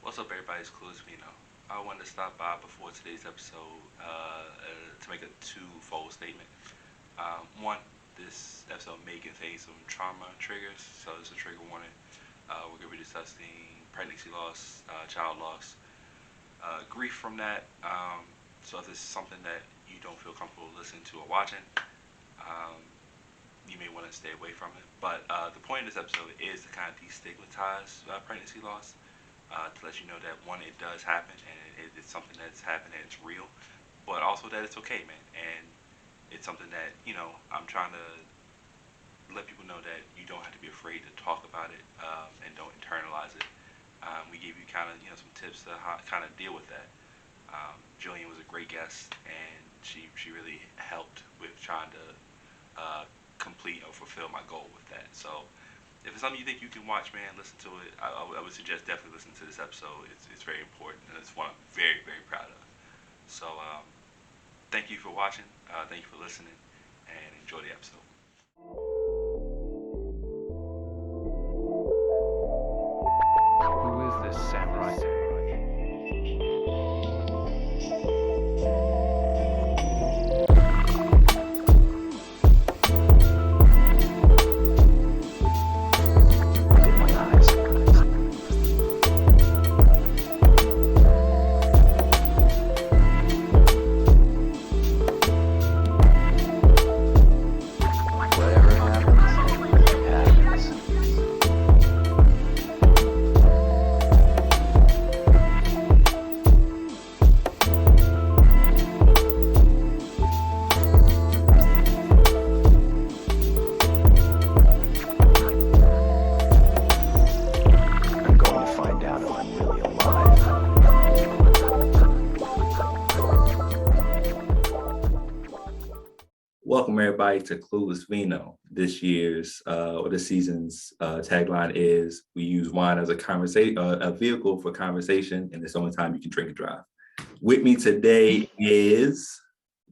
What's up, everybody? It's Clueless Vino. I wanted to stop by before today's episode to make a twofold statement. One, this episode may contain some trauma triggers, so it's a trigger warning. We're going to be discussing pregnancy loss, child loss, grief from that. So if it's something that you don't feel comfortable listening to or watching, um, you may want to stay away from it. But the point of this episode is to kind of destigmatize pregnancy loss, to let you know that one, it does happen, and it's something that's happened and it's real, but also that it's okay, man. And it's something that I'm trying to let people know that you don't have to be afraid to talk about it, and don't internalize it. We gave you kind of some tips to how kind of deal with that. Jillian was a great guest, and she really helped with trying to complete or fulfill my goal with that. So if it's something you think you can watch, man, listen to it. I would suggest definitely listen to this episode. It's very important, and it's one I'm very, very proud of. So thank you for watching. Thank you for listening, and enjoy the episode. Who is this samurai? Look at my eyes. Whatever happens, it happens. I'm going to find out if I'm really alive. Welcome everybody to Clueless Vino. This year's or this season's tagline is: "We use wine as a conversation, a vehicle for conversation, and it's the only time you can drink and drive." With me today is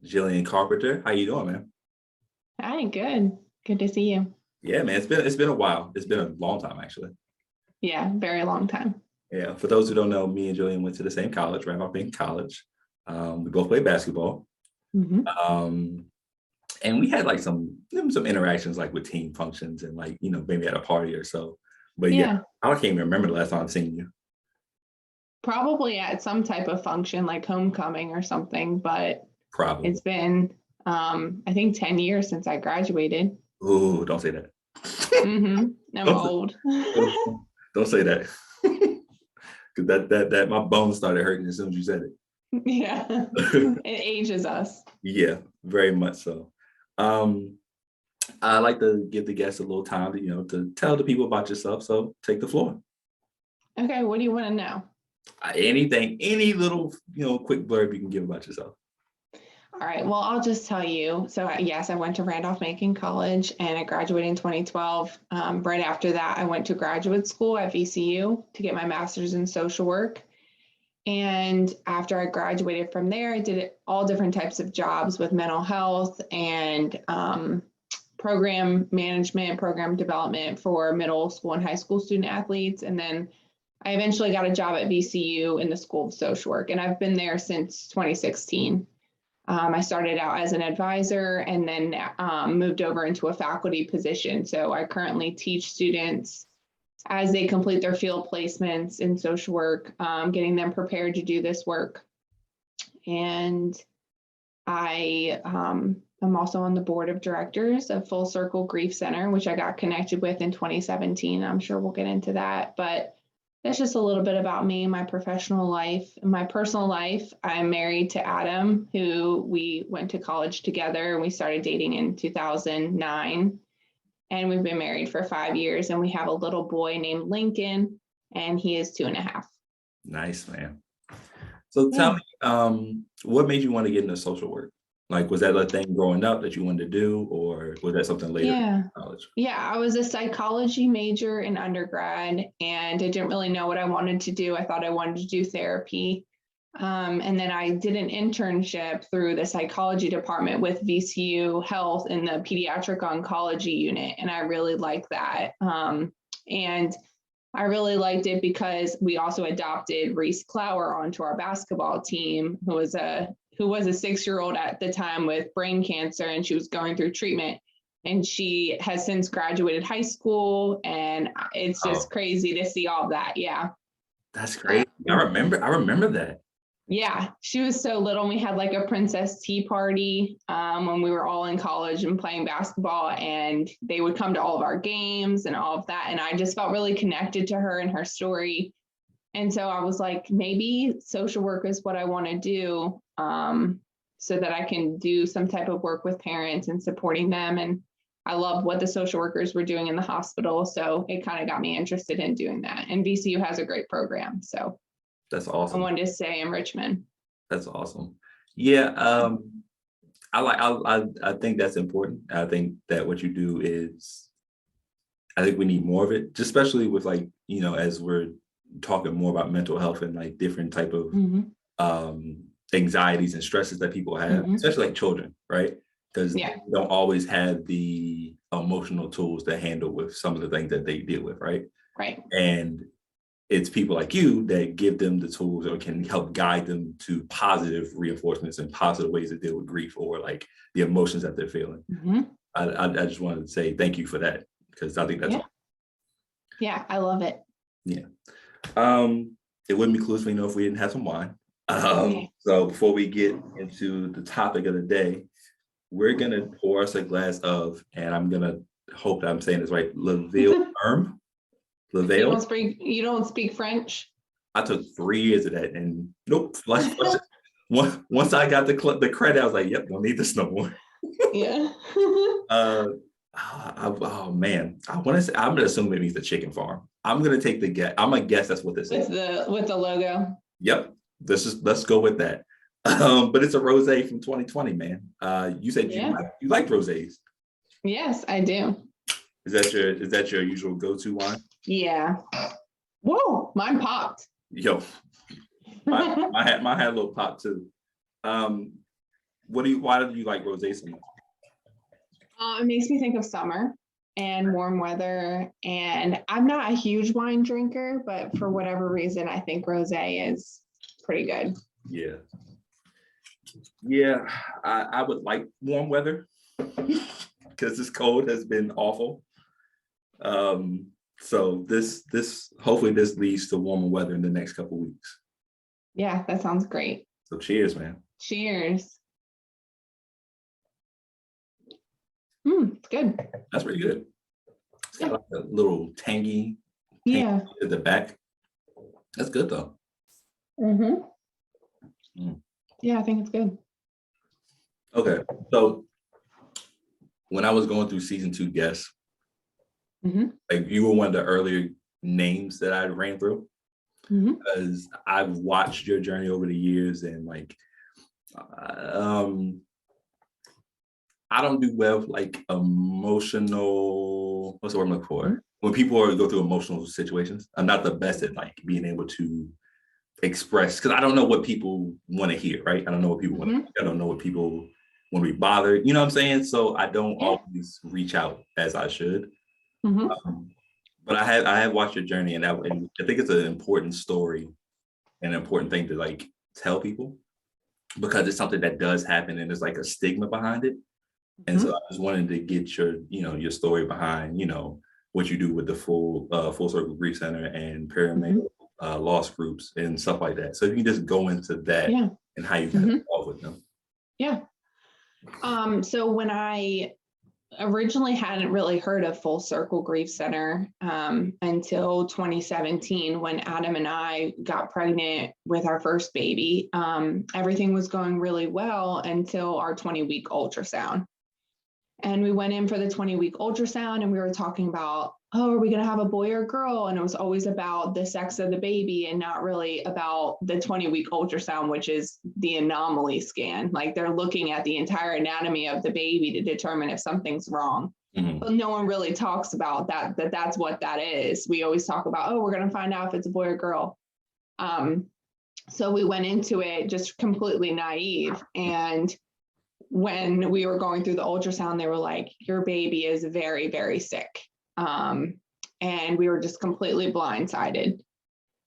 Jillian Carpenter. How you doing, man? Hi, good. Good to see you. Yeah, man. It's been a while. It's been a long time, actually. Yeah, very long time. Yeah. For those who don't know, me and Jillian went to the same college, Randolph Bank College. We both played basketball. hmm Um, and we had like some interactions like with team functions and like maybe at a party or so. But yeah, Yeah, I can't even remember the last time I've seen you. probably at some type of function like homecoming or something, but Probably. it's been I think 10 years since I graduated. Ooh, don't say that. I'm Don't, old. don't, don't say that. Because that my bones started hurting as soon as you said Yeah. it. It ages us. Yeah, very much so. Um, I like to give the guests a little time to to tell the people about yourself. So take the floor. Okay, what do you want to know? Anything, any little quick blurb you can give about yourself. All right, well, I'll just tell you. So, yes, I went to Randolph-Macon College and I graduated in 2012. Right after that, I went to graduate school at VCU to get my master's in social work. And after I graduated from there, I did all different types of jobs with mental health and program management, program development for middle school and high school student athletes. And then I eventually got a job at VCU in the School of Social Work, and I've been there since 2016. I started out as an advisor and then moved over into a faculty position. So I currently teach students as they complete their field placements in social work, getting them prepared to do this work. And I am also on the board of directors of Full Circle Grief Center, which I got connected with in 2017. I'm sure we'll get into that, but that's just a little bit about me, my professional life. In my personal life, I'm married to Adam, who we went to college together. We started dating in 2009, and we've been married for 5 years. And we have a little boy named Lincoln, and he is 2.5. Nice, man. So tell Yeah. me, what made you want to get into social work? Like, was that a thing growing up that you wanted to do, or was that something later Yeah. in college? Yeah. I was a psychology major in undergrad, and I didn't really know what I wanted to do. I thought I wanted to do therapy. And then I did an internship through the psychology department with VCU Health in the pediatric oncology unit, and I really liked that. And I really liked it because we also adopted Reese Clower onto our basketball team, who was a 6-year-old at the time with brain cancer, and she was going through treatment. And she has since graduated high school, and it's just crazy to see all that. Yeah. That's great. I remember that. Yeah, she was so little. We had like a princess tea party when we were all in college and playing basketball, and they would come to all of our games and all of that. And I just felt really connected to her and her story. And so I was like, maybe social work is what I want to do, so that I can do some type of work with parents and supporting them. And I loved what the social workers were doing in the hospital. So it kind of got me interested in doing that. And VCU has a great program. So that's awesome. I wanted to stay in Richmond. That's awesome. Yeah. I think that's important. I think that what you do is, I think we need more of it, just especially with like, as we're talking more about mental health and like different type of anxieties and stresses that people have, especially like children, right? Because they don't always have the emotional tools to handle with some of the things that they deal with, right? Right. And it's people like you that give them the tools or can help guide them to positive reinforcements and positive ways to deal with grief or like the emotions that they're feeling. I just wanted to say thank you for that, because I think that's yeah, I love it. Yeah. It wouldn't be Clueless if we didn't have some wine. So before we get into the topic of the day, we're gonna pour us a glass of, and I'm gonna hope that I'm saying this right, Lavelle Herm. Lavelle. You don't speak French? I took 3 years of that, and nope. Once I got the credit, I was like, "Yep, don't need this no more." Yeah. Oh man, I'm gonna assume it means the chicken farm. I'm gonna take the guess. I'm gonna guess that's what this is. With the logo. Yep. Let's go with that. But it's a rosé from 2020, man. You said you like rosés. Yes, I do. Is that your usual go-to wine? Yeah. Whoa, mine popped. Yo, mine had a little pop too. Why do you like rosé so much? It makes me think of summer and warm weather. And I'm not a huge wine drinker, but for whatever reason, I think rosé is pretty good. Yeah. Yeah, I would like warm weather because this cold has been awful. So this hopefully this leads to warmer weather in the next couple of weeks. Yeah, that sounds great. So cheers, man. Cheers. It's good. That's pretty good. It's got like a little tangy at the back. That's good though. Yeah, I think it's good. Okay, so when I was going through season 2 guests, like you were one of the earlier names that I ran through, because I've watched your journey over the years, and like I don't do well with like emotional, what's the word I'm looking for? When people go through emotional situations, I'm not the best at like being able to express, because I don't know what people want to hear, right? I don't know what people want to, I don't know what people want to be bothered, you know what I'm saying? So I don't always reach out as I should. But I have watched your journey, and I think it's an important story and an important thing to like tell people, because it's something that does happen and there's like a stigma behind it. And so I just wanted to get your story behind, what you do with the Full Circle Grief Center and perinatal loss groups and stuff like that. So if you can just go into that and how you got involved with them. Yeah. So when I originally hadn't really heard of Full Circle Grief Center until 2017, when Adam and I got pregnant with our first baby. Everything was going really well until our 20-week ultrasound. And we went in for the 20-week ultrasound, and we were talking about, are we going to have a boy or girl? And it was always about the sex of the baby and not really about the 20-week ultrasound, which is the anomaly scan. Like they're looking at the entire anatomy of the baby to determine if something's wrong. But no one really talks about that's what that is. We always talk about, we're going to find out if it's a boy or girl. So we went into it just completely naive. And when we were going through the ultrasound, they were like, your baby is very, very sick. and we were just completely blindsided.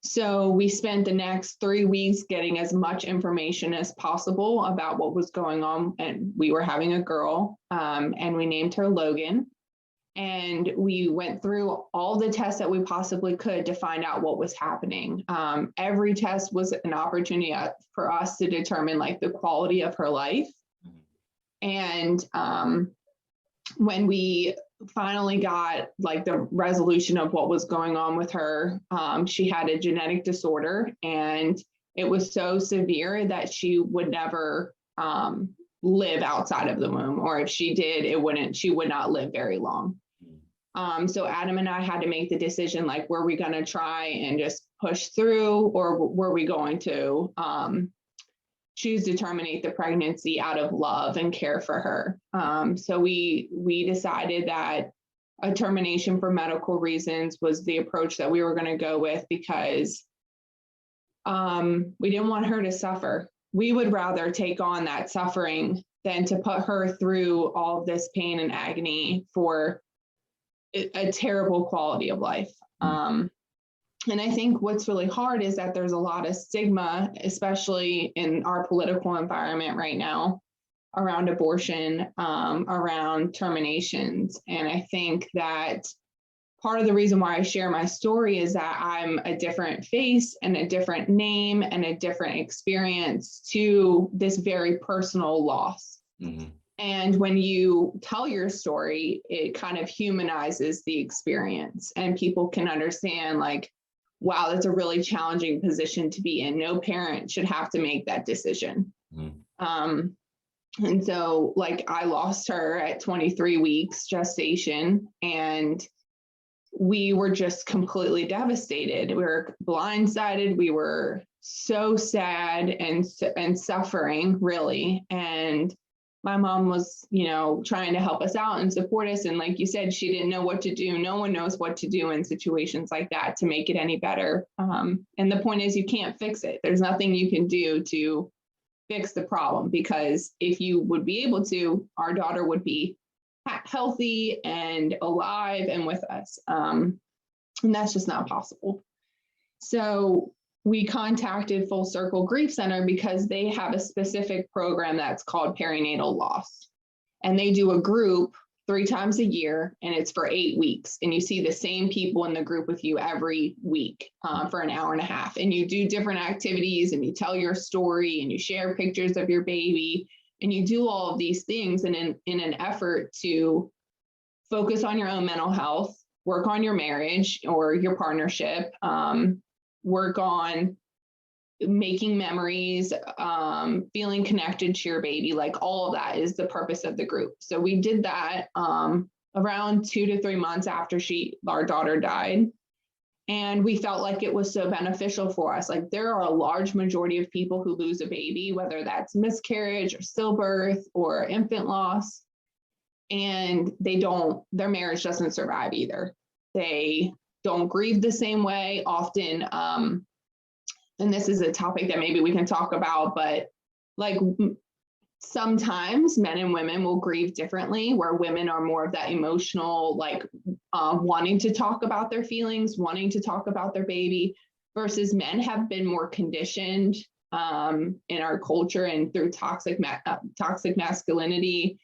So we spent the next 3 weeks getting as much information as possible about what was going on. And we were having a girl, and we named her Logan. And we went through all the tests that we possibly could to find out what was happening. Every test was an opportunity for us to determine like the quality of her life. And when we finally got like the resolution of what was going on with her, she had a genetic disorder, and it was so severe that she would never live outside of the womb, or if she did, she would not live very long. So Adam and I had to make the decision, like, were we going to try and just push through, or were we going to choose to terminate the pregnancy out of love and care for her? So we decided that a termination for medical reasons was the approach that we were going to go with, because we didn't want her to suffer. We would rather take on that suffering than to put her through all of this pain and agony for a terrible quality of life. And I think what's really hard is that there's a lot of stigma, especially in our political environment right now, around abortion, around terminations. And I think that part of the reason why I share my story is that I'm a different face and a different name and a different experience to this very personal loss. Mm-hmm. And when you tell your story, it kind of humanizes the experience, and people can understand, like, wow, that's a really challenging position to be in. No parent should have to make that decision. Mm-hmm. And so, like, I lost her at 23 weeks gestation, and we were just completely devastated. We were blindsided. We were so sad and suffering, really. And my mom was, trying to help us out and support us. And like you said, she didn't know what to do. No one knows what to do in situations like that to make it any better. And the point is, you can't fix it. There's nothing you can do to fix the problem, because if you would be able to, our daughter would be healthy and alive and with us. And that's just not possible. So we contacted Full Circle Grief Center because they have a specific program that's called perinatal loss. And they do a group 3 times a year, and it's for 8 weeks. And you see the same people in the group with you every week for an hour and a half. And you do different activities, and you tell your story, and you share pictures of your baby, and you do all of these things in an effort to focus on your own mental health, work on your marriage or your partnership, work on making memories, feeling connected to your baby. Like, all of that is the purpose of the group. So we did that around 2 to 3 months after our daughter died. And we felt like it was so beneficial for us. Like, there are a large majority of people who lose a baby, whether that's miscarriage or stillbirth or infant loss, and their marriage doesn't survive either. They don't grieve the same way often. And this is a topic that maybe we can talk about, but like, sometimes men and women will grieve differently, where women are more of that emotional, like wanting to talk about their feelings, wanting to talk about their baby, versus men have been more conditioned in our culture and through toxic masculinity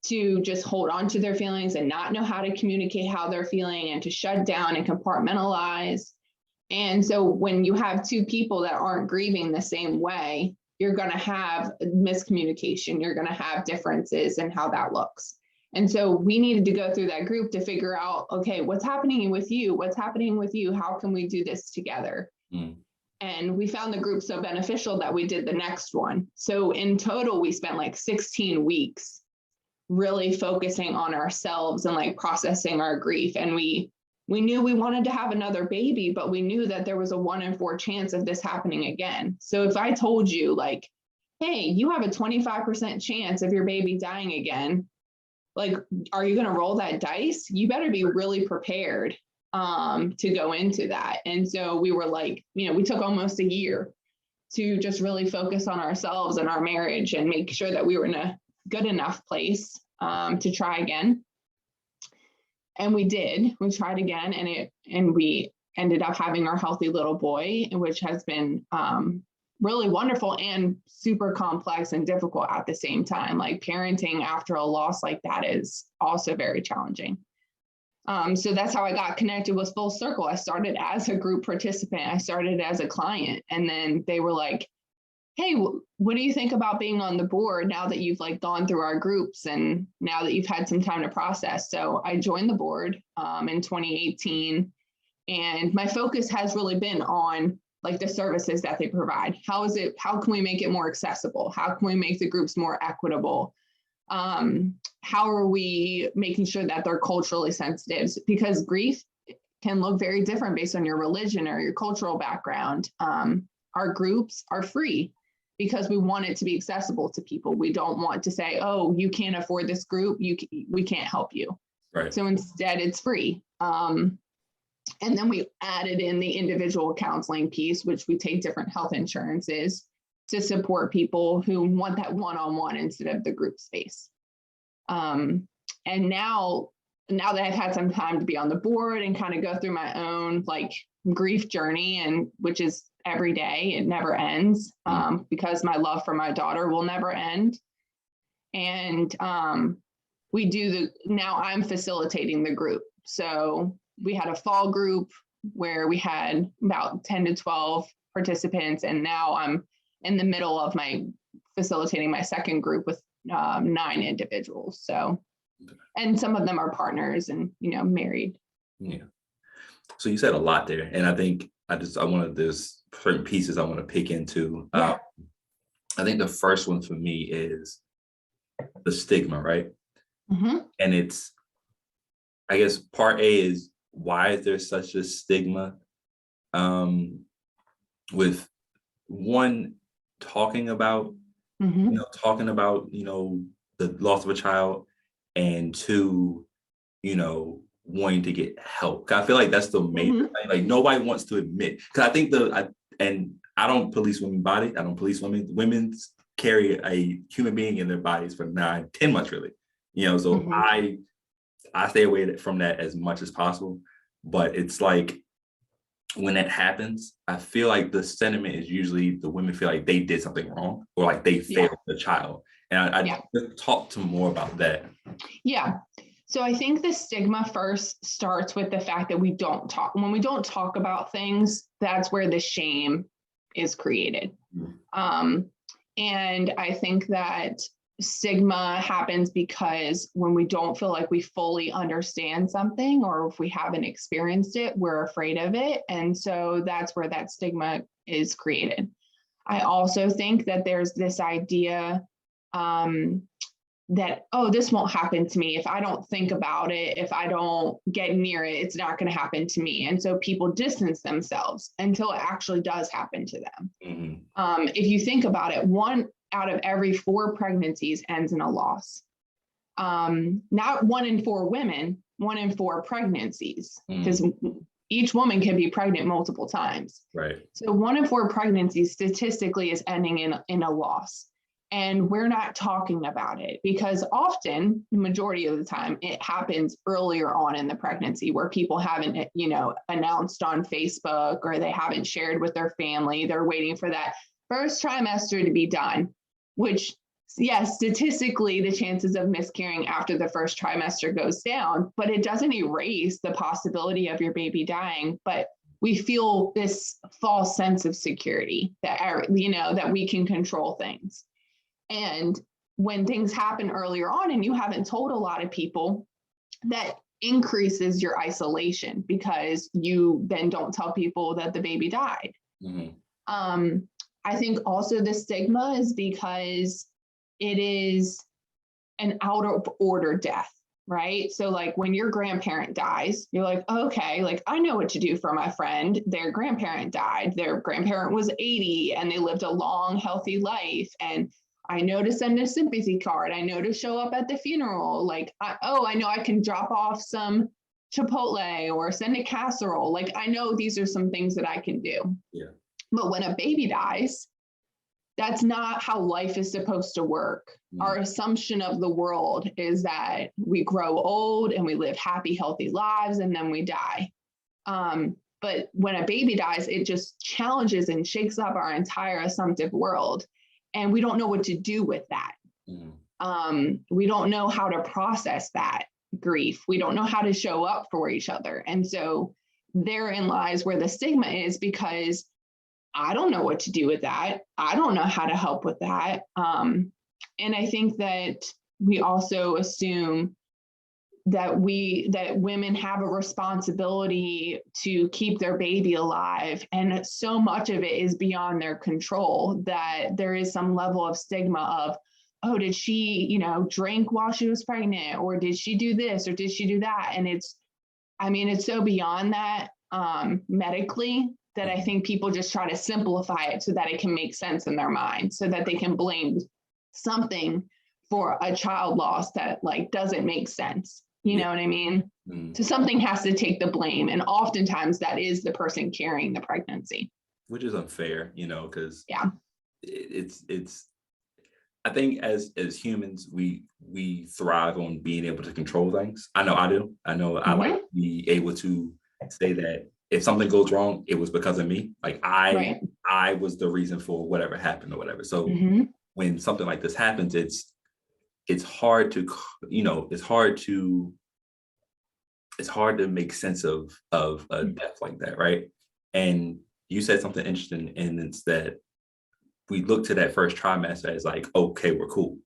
to just hold on to their feelings and not know how to communicate how they're feeling, and to shut down and compartmentalize. And so when you have 2 people that aren't grieving the same way, you're going to have miscommunication. You're going to have differences in how that looks. And so we needed to go through that group to figure out, okay, what's happening with you? What's happening with you? How can we do this together? And we found the group so beneficial that we did the next one. So in total, we spent like 16 weeks really focusing on ourselves and like processing our grief. And we knew we wanted to have another baby, but we knew that there was a 1 in 4 chance of this happening again. So if I told you, like, hey, you have a 25% chance of your baby dying again, like, are you going to roll that dice? You better be really prepared to go into that. And so we were like, we took almost a year to just really focus on ourselves and our marriage and make sure that we were in a good enough place to try again. And we tried again, and we ended up having our healthy little boy, which has been really wonderful and super complex and difficult at the same time. Like parenting after a loss like that is also very challenging. So that's how I got connected with Full Circle. I started as a group participant. I started as a client, and then they were like, hey, what do you think about being on the board now that you've like gone through our groups and now that you've had some time to process? So I joined the board in 2018, and my focus has really been on like the services that they provide. How can we make it more accessible? How can we make the groups more equitable? How are we making sure that they're culturally sensitive? Because grief can look very different based on your religion or your cultural background. Our groups are free because we want it to be accessible to people. We don't want to say, oh, you can't afford this group, we can't help you. Right. So instead it's free. And then we added in the individual counseling piece, which we take different health insurances to support people who want that one-on-one instead of the group space. And now that I've had some time to be on the board and kind of go through my own like grief journey, and which is every day, it never ends, because my love for my daughter will never end. And now I'm facilitating the group. So we had a fall group where we had about 10 to 12 participants, and now I'm in the middle of facilitating my second group with 9 individuals. So, and some of them are partners and, married. Yeah. So you said a lot there. And I think there's certain pieces I want to pick into. Yeah. I think the first one for me is the stigma, right? Mm-hmm. And it's, I guess part A is, why is there such a stigma with one talking about, Mm-hmm. The loss of a child, and 2, wanting to get help. I feel like that's the major thing. Like nobody wants to admit, because I think and I don't police women's body. I don't police women. Women carry a human being in their bodies for 9-10 months, really. So I stay away from that as much as possible. But it's like, when that happens, I feel like the sentiment is usually the women feel like they did something wrong, or like they failed the child. And I talk to more about that. Yeah. So I think the stigma first starts with the fact that we don't talk. When we don't talk about things, that's where the shame is created. And I think that stigma happens because when we don't feel like we fully understand something, or if we haven't experienced it, we're afraid of it. And so that's where that stigma is created. I also think that there's this idea that, oh, this won't happen to me. If I don't think about it, if I don't get near it, it's not going to happen to me. And so people distance themselves until it actually does happen to them. If you think about it, 1 out of every 4 pregnancies ends in a loss. Not 1 in 4 women, 1 in 4 pregnancies, because each woman can be pregnant multiple times. Right. So 1 in 4 pregnancies statistically is ending in a loss. And we're not talking about it because often, the majority of the time, it happens earlier on in the pregnancy where people haven't, announced on Facebook, or they haven't shared with their family. They're waiting for that first trimester to be done, which, yes, statistically, the chances of miscarrying after the first trimester goes down, but it doesn't erase the possibility of your baby dying. But we feel this false sense of security that, that we can control things. And when things happen earlier on and you haven't told a lot of people, that increases your isolation because you then don't tell people that the baby died. I think also the stigma is because it is an out of order death, right? So like when your grandparent dies, you're like, okay, like I know what to do for my friend. Their grandparent died. Their grandparent was 80 and they lived a long, healthy life. And I know to send a sympathy card. I know to show up at the funeral. Like, I know I can drop off some Chipotle or send a casserole. Like, I know these are some things that I can do. Yeah. But when a baby dies, that's not how life is supposed to work. Our assumption of the world is that we grow old and we live happy, healthy lives, and then we die. But when a baby dies, it just challenges and shakes up our entire assumptive world. And we don't know what to do with that. We don't know how to process that grief. We don't know how to show up for each other. And so therein lies where the stigma is, because I don't know what to do with that. I don't know how to help with that. And I think that we also assume that women have a responsibility to keep their baby alive. And so much of it is beyond their control, that there is some level of stigma of, oh, did she, drink while she was pregnant? Or did she do this? Or did she do that? And it's so beyond that medically, that I think people just try to simplify it so that it can make sense in their mind, so that they can blame something for a child loss that doesn't make sense. You know what I mean? So something has to take the blame. And oftentimes that is the person carrying the pregnancy. Which is unfair, because it's I think as humans, we thrive on being able to control things. I know I do. I know I like to be able to say that if something goes wrong, it was because of me. I was the reason for whatever happened or whatever. So when something like this happens, it's hard to, it's hard to make sense of a death like that, right? And you said something interesting, and it's that we look to that first trimester as okay, we're cool.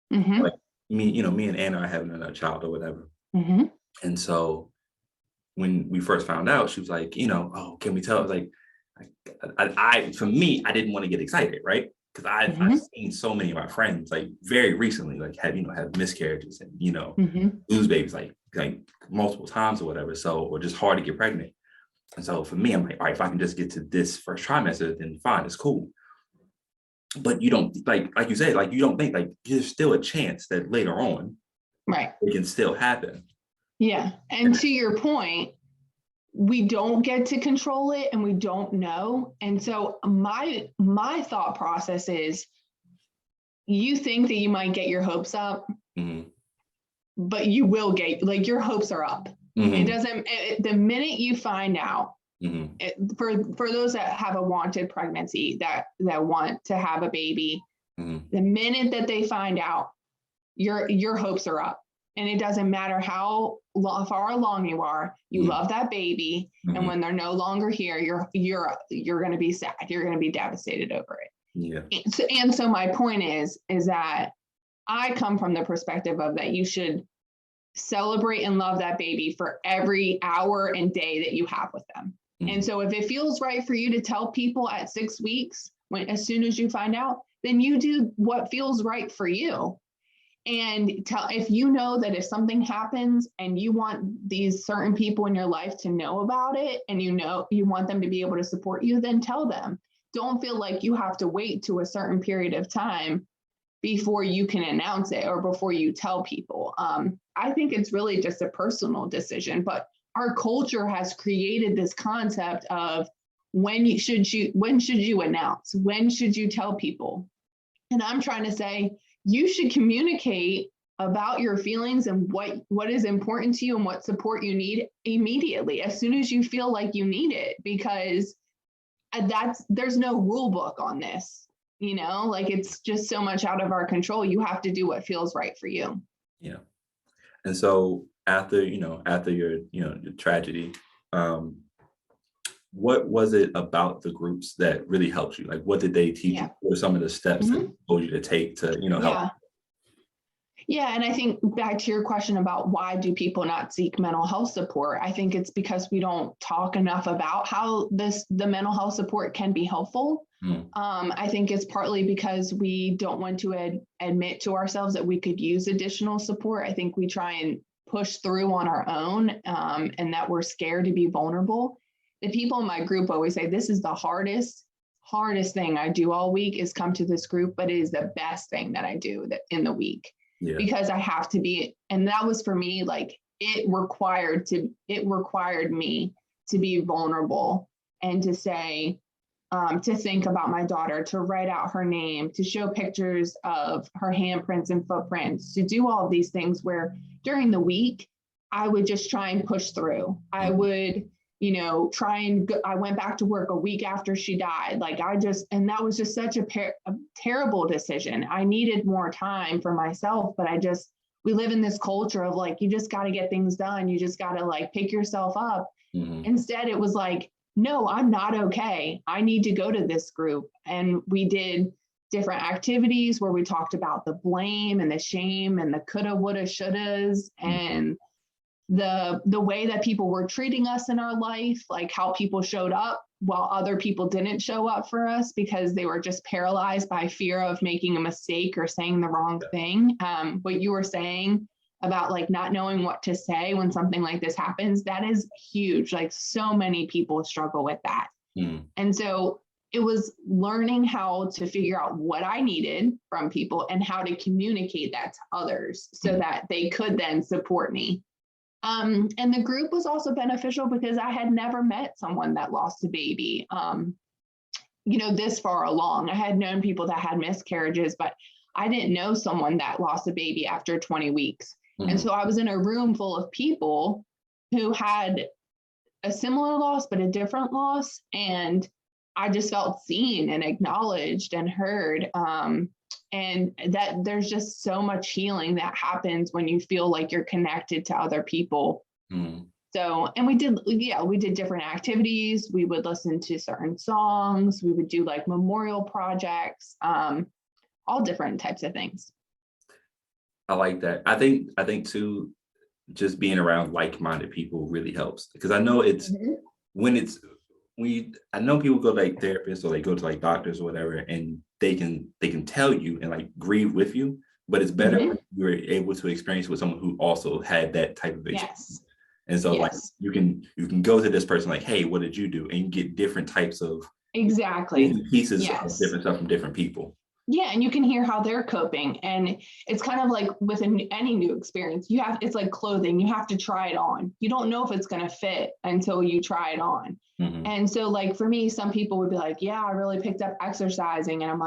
Me and Anna are having another child or whatever. And so when we first found out, she was like, oh, can we tell? I was like, for me, I didn't want to get excited, right? Because I've seen so many of my friends very recently have miscarriages and lose babies like multiple times or whatever, or just hard to get pregnant. And so for me, I'm like, all right, if I can just get to this first trimester, then fine, it's cool. But you don't like you said, you don't think there's still a chance that later on it can still happen. Yeah. And to your point, we don't get to control it and we don't know. And so my thought process is, you think that you might get your hopes up, but you will get, your hopes are up. It doesn't, the minute you find out, for those that have a wanted pregnancy, that want to have a baby, the minute that they find out, your hopes are up. And it doesn't matter how far along you are, you love that baby. And when they're no longer here, you're going to be sad. You're going to be devastated over it. Yeah. And so my point is that I come from the perspective of that you should celebrate and love that baby for every hour and day that you have with them. And so if it feels right for you to tell people at 6 weeks, as soon as you find out, then you do what feels right for you. And if you know that if something happens and you want these certain people in your life to know about it, and you want them to be able to support you, then tell them. Don't feel like you have to wait to a certain period of time before you can announce it or before you tell people. I think it's really just a personal decision, but our culture has created this concept of when should you announce? When should you tell people? And I'm trying to say, you should communicate about your feelings and what is important to you and what support you need immediately, as soon as you feel like you need it, because there's no rule book on this, it's just so much out of our control. You have to do what feels right for you. Yeah. And so after your tragedy, what was it about the groups that really helped you? What did they teach you? What were some of the steps that they told you to take to, help? Yeah. And I think back to your question about why do people not seek mental health support? I think it's because we don't talk enough about how the mental health support can be helpful. I think it's partly because we don't want to admit to ourselves that we could use additional support. I think we try and push through on our own, and that we're scared to be vulnerable. The people in my group always say, this is the hardest thing I do all week is come to this group, but it is the best thing that I do in the week. Yeah. Because I have to be, and that was for me, it required me to be vulnerable and to say, to think about my daughter, to write out her name, to show pictures of her handprints and footprints, to do all these things where during the week, I would just try and push through. I would, try and go, I went back to work a week after she died. And that was just such a terrible decision. I needed more time for myself, but we live in this culture of you just got to get things done. You just got to pick yourself up. Mm-hmm. Instead, it was no, I'm not okay. I need to go to this group. And we did different activities where we talked about the blame and the shame and the coulda, woulda, shouldas, and the way that people were treating us in our life, how people showed up while other people didn't show up for us because they were just paralyzed by fear of making a mistake or saying the wrong thing. What you were saying about not knowing what to say when something like this happens, that is huge. So many people struggle with that. And so it was learning how to figure out what I needed from people and how to communicate that to others so that they could then support me. And the group was also beneficial because I had never met someone that lost a baby, this far along. I had known people that had miscarriages, but I didn't know someone that lost a baby after 20 weeks. And so I was in a room full of people who had a similar loss, but a different loss. And I just felt seen and acknowledged and heard. And that there's just so much healing that happens when you feel like you're connected to other people. So, and we did different activities. We would listen to certain songs. We would do memorial projects, all different types of things. I like that. I think too, just being around like-minded people really helps because I know I know people go to therapists or they go to doctors or whatever, and they can tell you and grieve with you, but it's better when you're able to experience with someone who also had that type of experience. Yes. And so you can go to this person hey, what did you do? And you get different types of pieces of different stuff from different people. Yeah, and you can hear how they're coping. And it's kind of with any new experience, it's like clothing, you have to try it on. You don't know if it's going to fit until you try it on. And so for me, some people would be yeah, I really picked up exercising. And I'm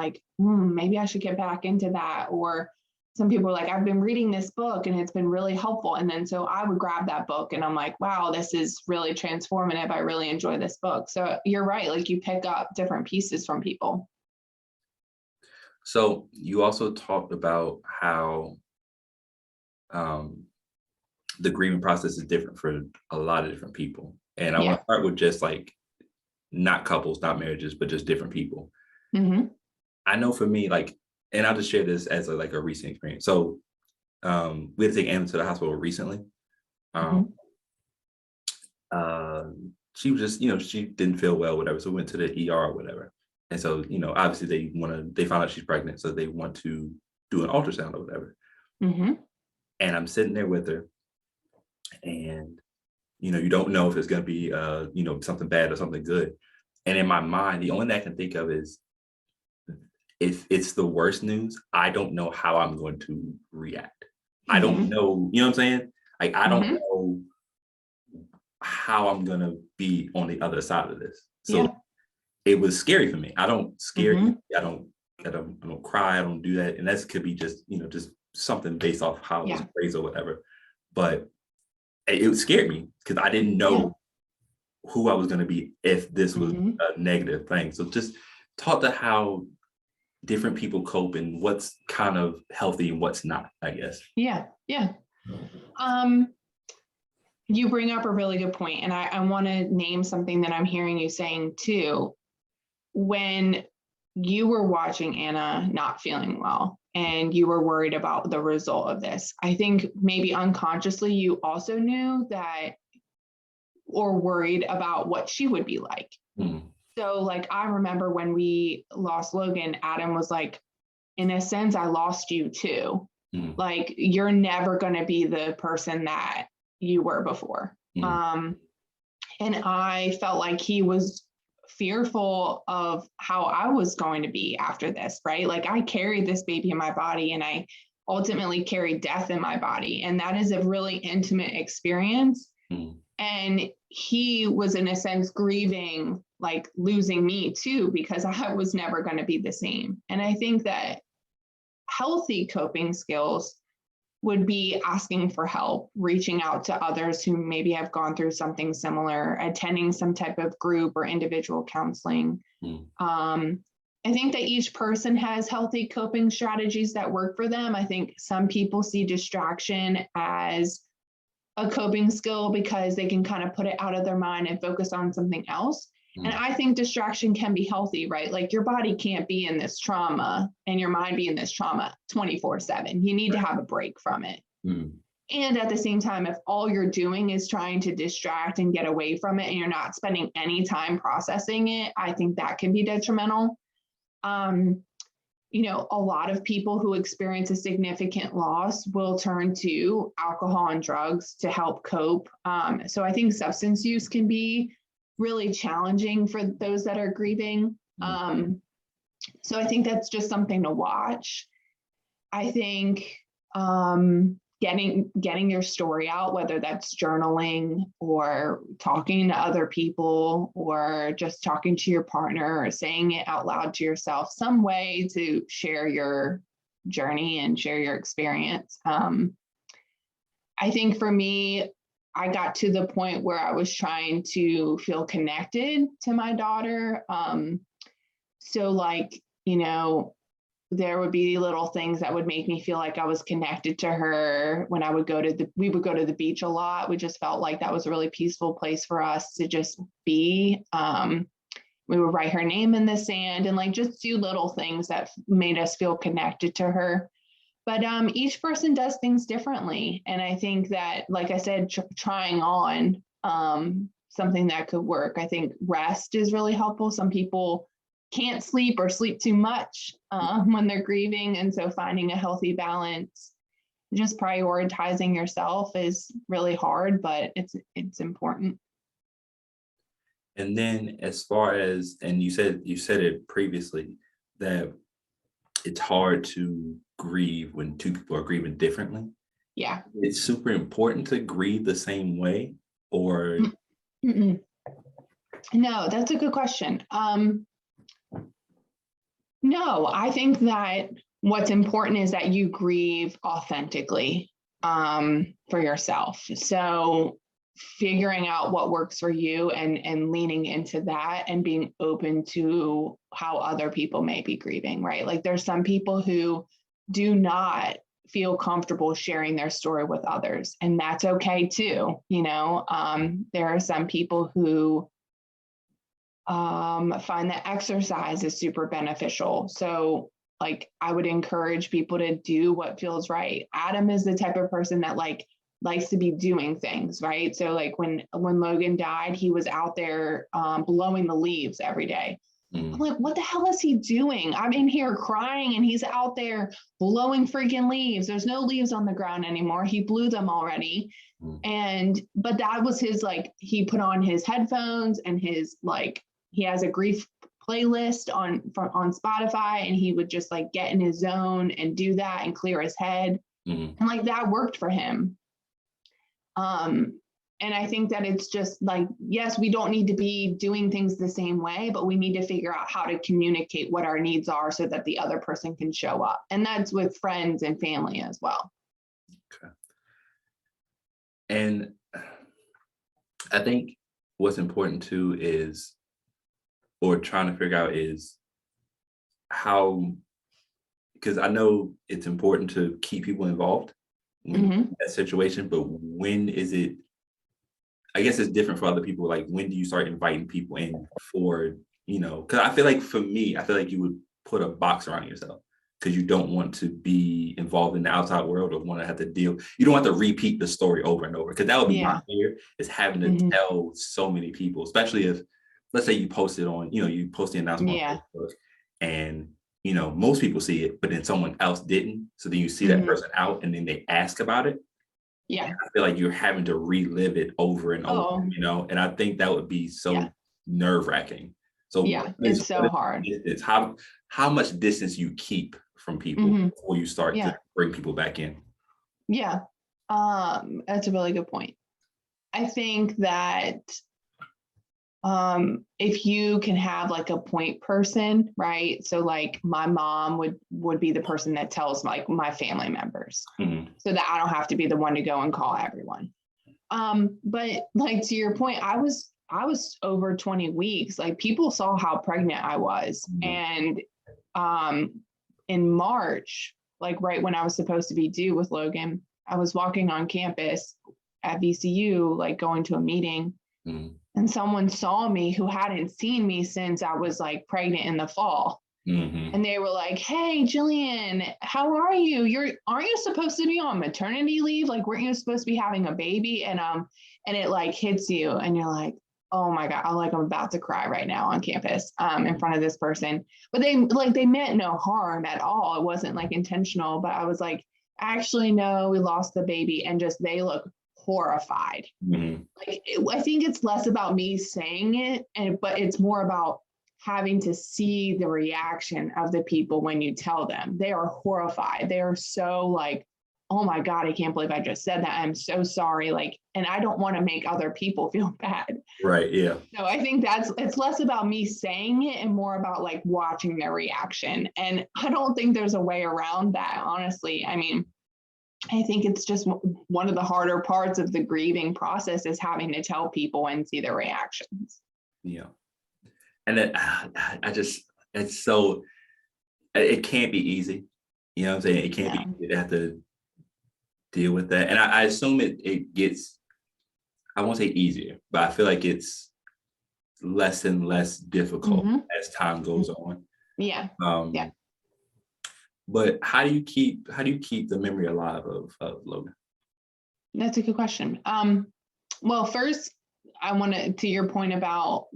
maybe I should get back into that. Or some people are I've been reading this book and it's been really helpful. And then so I would grab that book and I'm wow, this is really transformative. I really enjoy this book. So you're right. You pick up different pieces from people. So you also talked about how the grieving process is different for a lot of different people. And I want to start with just not couples, not marriages, but just different people. I know for me, and I'll just share this as a recent experience. So we had to take Anna to the hospital recently. She was just, she didn't feel well, whatever. So we went to the ER or whatever. And so, obviously they found out she's pregnant. So they want to do an ultrasound or whatever. And I'm sitting there with her and, you don't know if it's going to be, something bad or something good. And in my mind, the only thing I can think of is if it's the worst news, I don't know how I'm going to react. I don't know, you know what I'm saying? I don't know how I'm going to be on the other side of this. So it was scary for me. I don't scare. I don't cry. I don't do that. And that could be just, just something based off how I was raised or whatever. But it scared me because I didn't know who I was going to be if this was a negative thing. So just talk to how different people cope and what's kind of healthy and what's not, I guess. Yeah. You bring up a really good point, and I want to name something that I'm hearing you saying too. When you were watching Anna not feeling well and you were worried about the result of this, I think maybe unconsciously you also knew that or worried about what she would be like. So I remember when we lost Logan, Adam was in a sense, I lost you too. You're never going to be the person that you were before. And I felt like he was fearful of how I was going to be after this, right? I carried this baby in my body and I ultimately carried death in my body. And that is a really intimate experience. And he was in a sense grieving like losing me too, because I was never going to be the same. And I think that healthy coping skills would be asking for help, reaching out to others who maybe have gone through something similar, attending some type of group or individual counseling. I think that each person has healthy coping strategies that work for them. I think some people see distraction as a coping skill because they can kind of put it out of their mind and focus on something else. And I think distraction can be healthy, right? Like your body can't be in this trauma and your mind be in this trauma 24/7. You need to have a break from it. And at the same time, if all you're doing is trying to distract and get away from it and you're not spending any time processing it, I think that can be detrimental. You know, a lot of people who experience a significant loss will turn to alcohol and drugs to help cope. So I think substance use can be really challenging for those that are grieving. So I think that's just something to watch. I think getting your story out, whether that's journaling or talking to other people or just talking to your partner or saying it out loud to yourself, some way to share your journey and share your experience. I think for me, I got to the point where I was trying to feel connected to my daughter. So like, you know, there would be little things that would make me feel like I was connected to her. When I would we would go to the beach a lot. We just felt like that was a really peaceful place for us to just be. We would write her name in the sand and like just do little things that made us feel connected to her. But each person does things differently. And I think that, like I said, trying on something that could work. I think rest is really helpful. Some people can't sleep or sleep too much when they're grieving. And so finding a healthy balance, just prioritizing yourself is really hard, but it's important. And then as far as, and you said it previously, that it's hard to grieve when two people are grieving differently. Yeah. It's super important to grieve the same way, or? No, that's a good question. No, I think that what's important is that you grieve authentically for yourself. So figuring out what works for you and leaning into that and being open to how other people may be grieving, right? Like there's some people who do not feel comfortable sharing their story with others, and that's okay too. You know, there are some people who find that exercise is super beneficial. So like I would encourage people to do what feels right. Adam is the type of person that likes to be doing things, right? So like when Logan died, he was out there blowing the leaves every day. I'm like, what the hell is he doing? I'm in here crying and he's out there blowing freaking leaves. There's no leaves on the ground anymore. He blew them already. But that was his, like, he put on his headphones and his, like, he has a grief playlist on Spotify, and he would just like get in his zone and do that and clear his head. And like that worked for him. And I think that it's just like, yes, we don't need to be doing things the same way, but we need to figure out how to communicate what our needs are so that the other person can show up. And that's with friends and family as well. Okay. And I think what's important too is, or trying to figure out is how, because I know it's important to keep people involved in that situation, but when is it, I guess it's different for other people. Like, when do you start inviting people in for, you know, because I feel like for me, I feel like you would put a box around yourself because you don't want to be involved in the outside world or want to have to deal. You don't want to repeat the story over and over, because that would be my fear, is having to tell so many people, especially if, let's say you post it on, you know, you post the announcement on Facebook and, you know, most people see it, but then someone else didn't. So then you see that person out and then they ask about it. Yeah. I feel like you're having to relive it over and over, you know, and I think that would be so nerve wracking. So it's so hard. It's how much distance you keep from people before you start to bring people back in. Yeah. That's a really good point. I think that if you can have like a point person, right? So like my mom would be the person that tells like my family members, so that I don't have to be the one to go and call everyone. But like to your point, I was over 20 weeks. Like people saw how pregnant I was. And in March, like right when I was supposed to be due with Logan, I was walking on campus at VCU, like going to a meeting. And someone saw me who hadn't seen me since I was like pregnant in the fall. And they were like, "Hey, Jillian, how are you? Aren't you supposed to be on maternity leave? Like, weren't you supposed to be having a baby?" And it like hits you and you're like, "Oh my God, I'm about to cry right now on campus in front of this person." But they meant no harm at all. It wasn't like intentional, but I was like, "Actually, no, we lost the baby." And just, they look horrified. I think it's less about me saying it, but it's more about having to see the reaction of the people when you tell them. They are horrified. They are so like, "Oh my God, I can't believe I just said that. I'm so sorry." Like, and I don't want to make other people feel bad. Right. Yeah. So I think it's less about me saying it and more about like watching their reaction. And I don't think there's a way around that, honestly. I mean, I think it's just one of the harder parts of the grieving process is having to tell people and see their reactions. Yeah. And then it's so, it can't be easy. You know what I'm saying? It can't be easy to have to deal with that. And I assume it gets, I won't say easier, but I feel like it's less and less difficult as time goes on. Yeah. But how do you keep the memory alive of Logan? That's a good question. Well, first, I want to your point about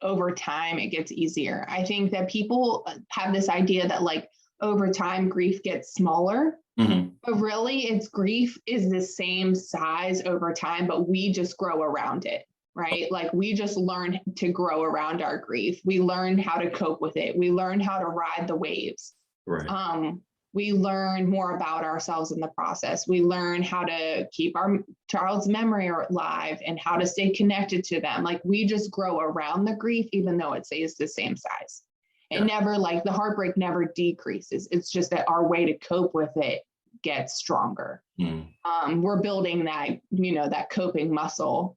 over time, it gets easier. I think that people have this idea that like over time, grief gets smaller, but really grief is the same size over time, but we just grow around it, right? Like we just learn to grow around our grief. We learn how to cope with it. We learn how to ride the waves. Right. We learn more about ourselves in the process. We learn how to keep our child's memory alive and how to stay connected to them. Like we just grow around the grief, even though it stays the same size. It never, like the heartbreak never decreases. It's just that our way to cope with it gets stronger. We're building that, that coping muscle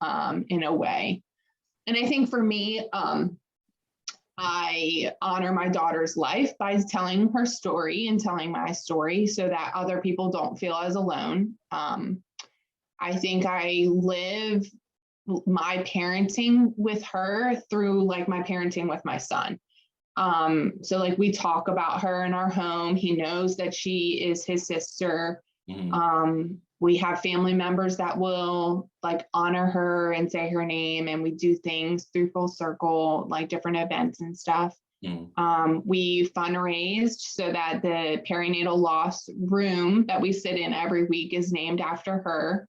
in a way. And I think for me, I honor my daughter's life by telling her story and telling my story so that other people don't feel as alone. I think I live my parenting with her through like my parenting with my son. So like we talk about her in our home. He knows that she is his sister. We have family members that will like honor her and say her name, and we do things through Full Circle, like different events and stuff. We fundraised so that the perinatal loss room that we sit in every week is named after her.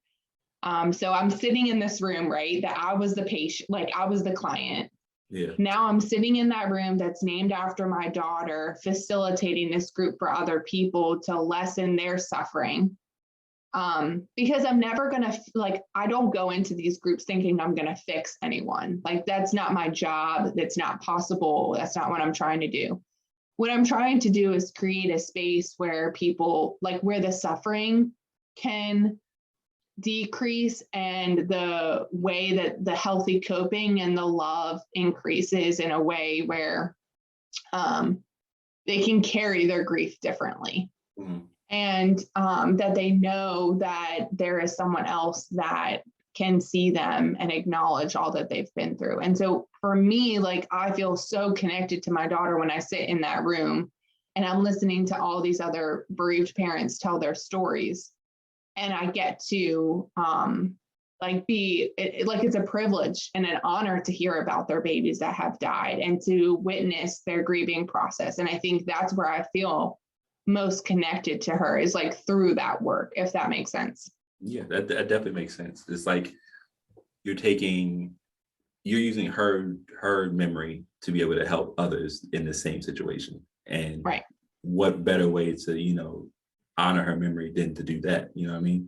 So I'm sitting in this room, right? That I was the patient, like I was the client. Yeah. Now I'm sitting in that room that's named after my daughter, facilitating this group for other people to lessen their suffering. Because I'm never going to, like, I don't go into these groups thinking I'm going to fix anyone. Like, that's not my job. That's not possible. That's not what I'm trying to do. What I'm trying to do is create a space where people, like, where the suffering can decrease and the way that the healthy coping and the love increases in a way where they can carry their grief differently. And that they know that there is someone else that can see them and acknowledge all that they've been through. And so for me, like, I feel so connected to my daughter when I sit in that room and I'm listening to all these other bereaved parents tell their stories. And I get to it's a privilege and an honor to hear about their babies that have died and to witness their grieving process. And I think that's where I feel most connected to her, is like through that work, if that makes sense. Yeah, that definitely makes sense. It's like you're using her memory to be able to help others in the same situation. And right. What better way to, honor her memory than to do that, you know what I mean?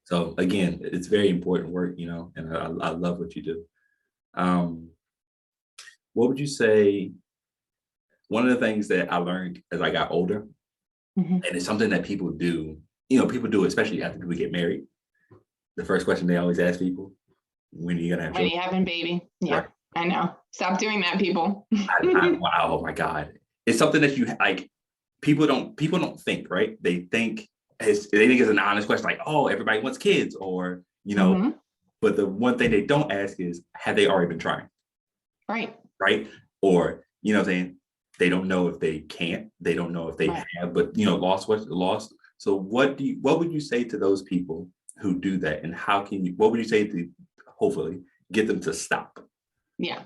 So again, it's very important work, and I love what you do. what would you say? One of the things that I learned as I got older, Mhm. and it's something that people do, people do, especially after people get married. The first question they always ask people, when are you gonna have When children? you having baby? Yeah, Right. I know. Stop doing that, people. Wow, oh my God. It's something that you like, people don't think, right? They think it's an honest question, like, oh, everybody wants kids, or Mhm. but the one thing they don't ask is, have they already been trying? Right. Right? Or, what I'm saying, they don't know if they can't, they don't know if they Right. have, but lost what's lost. So what would you say to those people who do that? And what would you say to hopefully get them to stop? Yeah.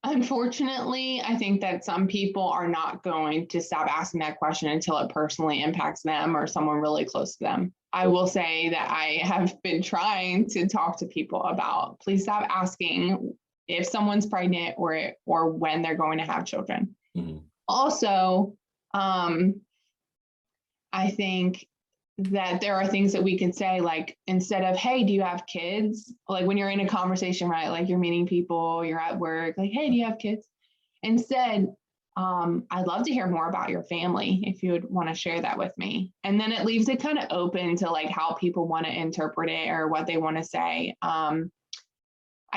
Unfortunately, I think that some people are not going to stop asking that question until it personally impacts them or someone really close to them. I will say that I have been trying to talk to people about, please stop asking if someone's pregnant or when they're going to have children. Mm-hmm. Also, I think that there are things that we can say, like, instead of, hey, do you have kids? Like when you're in a conversation, right? Like you're meeting people, you're at work, like, hey, do you have kids? Instead, I'd love to hear more about your family if you would want to share that with me. And then it leaves it kind of open to like how people want to interpret it or what they want to say. I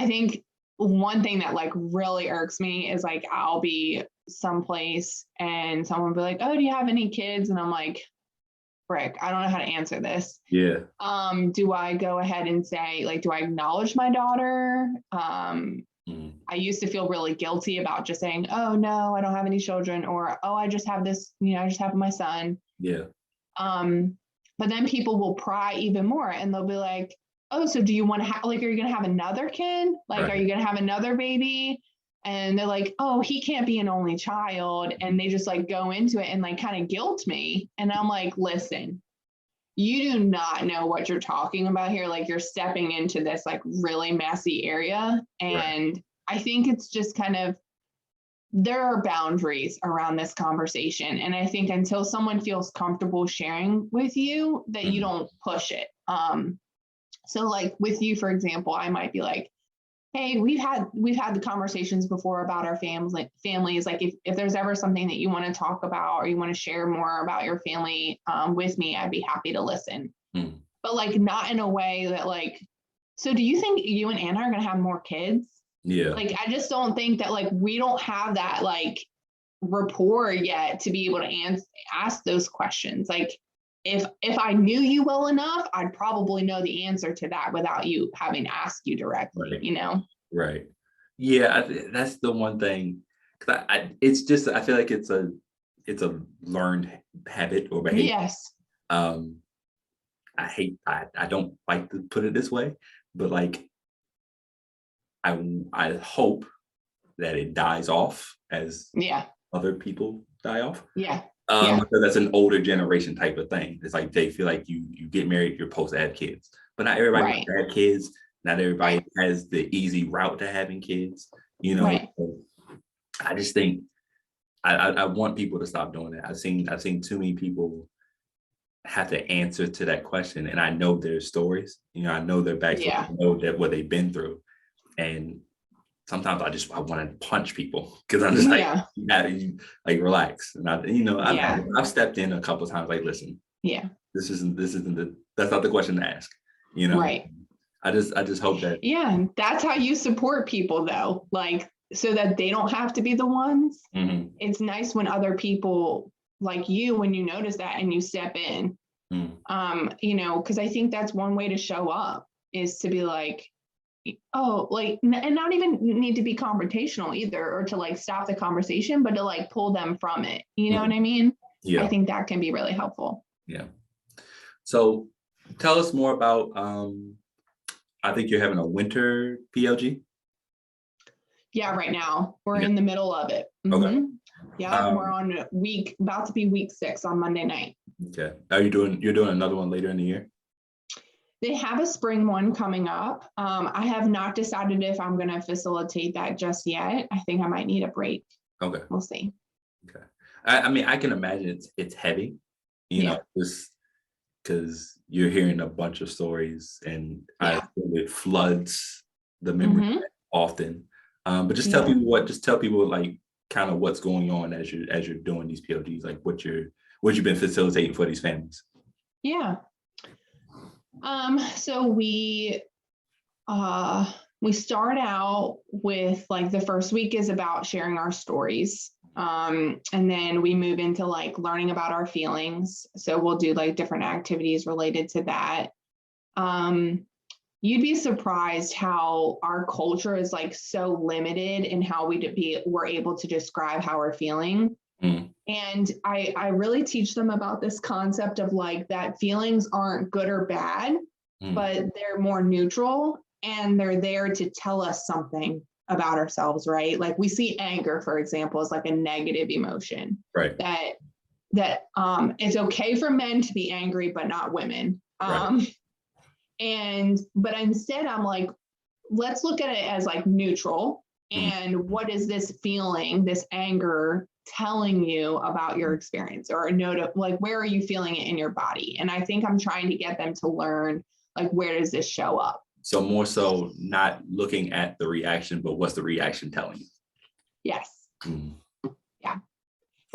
think one thing that like really irks me is like I'll be someplace and someone will be like, oh, do you have any kids? And I'm like, frick, I don't know how to answer this. Yeah. Do I go ahead and say, like, do I acknowledge my daughter? I used to feel really guilty about just saying, oh no, I don't have any children, or oh, I just have this, I just have my son. Yeah. But then people will pry even more and they'll be like, oh, so do you want to have, like, are you going to have another kid? Like, Right. Are you going to have another baby? And they're like, oh, he can't be an only child. And they just like go into it and like kind of guilt me. And I'm like, listen, you do not know what you're talking about here. Like you're stepping into this like really messy area. And right. I think it's just kind of, there are boundaries around this conversation. And I think until someone feels comfortable sharing with you, that you don't push it. So like with you, for example, I might be like, hey, we've had the conversations before about our families. Like if there's ever something that you want to talk about or you want to share more about your family with me, I'd be happy to listen. But like not in a way that like, so do you think you and Anna are going to have more kids? Yeah. Like, I just don't think that like, we don't have that like rapport yet to be able to ask those questions. Like if I knew you well enough, I'd probably know the answer to that without you having to ask you directly, Right. Right. Yeah, that's the one thing. 'Cause it's just, I feel like it's a learned habit or behavior. Yes. I don't like to put it this way, but like I hope that it dies off as other people die off. Yeah. Because that's an older generation type of thing. It's like they feel like you get married, you're supposed to have kids, but not everybody wants to have kids. Not everybody has the easy route to having kids. So I just think I want people to stop doing that. I've seen too many people have to answer to that question, and I know their stories. I know their backstory. I know that what they've been through, and sometimes I want to punch people because I'm just like relax. And I've stepped in a couple of times, like, listen, this isn't that's not the question to ask. Right. I just hope that. Yeah, that's how you support people though, like so that they don't have to be the ones. Mm-hmm. It's nice when other people like you, when you notice that and you step in, because I think that's one way to show up is to be like, oh, like, and not even need to be confrontational either, or to like stop the conversation, but to like pull them from it. You know what I mean? Yeah. I think that can be really helpful. Yeah. So tell us more about, I think you're having a winter PLG. Yeah, right now we're in the middle of it. Okay. Yeah, we're on about to be week 6 on Monday night. Okay. You're doing another one later in the year? They have a spring one coming up. I have not decided if I'm going to facilitate that just yet. I think I might need a break. Okay. We'll see. Okay. I mean, I can imagine it's heavy, just because you're hearing a bunch of stories, and I feel it floods the memory often. But just tell people like kind of what's going on as you're doing these PLGs, like what you've been facilitating for these families. Yeah. So we start out with like the first week is about sharing our stories. And then we move into like learning about our feelings. So we'll do like different activities related to that. You'd be surprised how our culture is like so limited in how we're able to describe how we're feeling. And I really teach them about this concept of like that feelings aren't good or bad, but they're more neutral and they're there to tell us something about ourselves, right? Like we see anger, for example, as like a negative emotion, right? That it's okay for men to be angry, but not women. Right. But instead I'm like, let's look at it as like neutral. And what is this feeling, this anger telling you about your experience, or a note of like, where are you feeling it in your body? And I think I'm trying to get them to learn, like, where does this show up? So more so not looking at the reaction, but what's the reaction telling you? Yes. Yeah.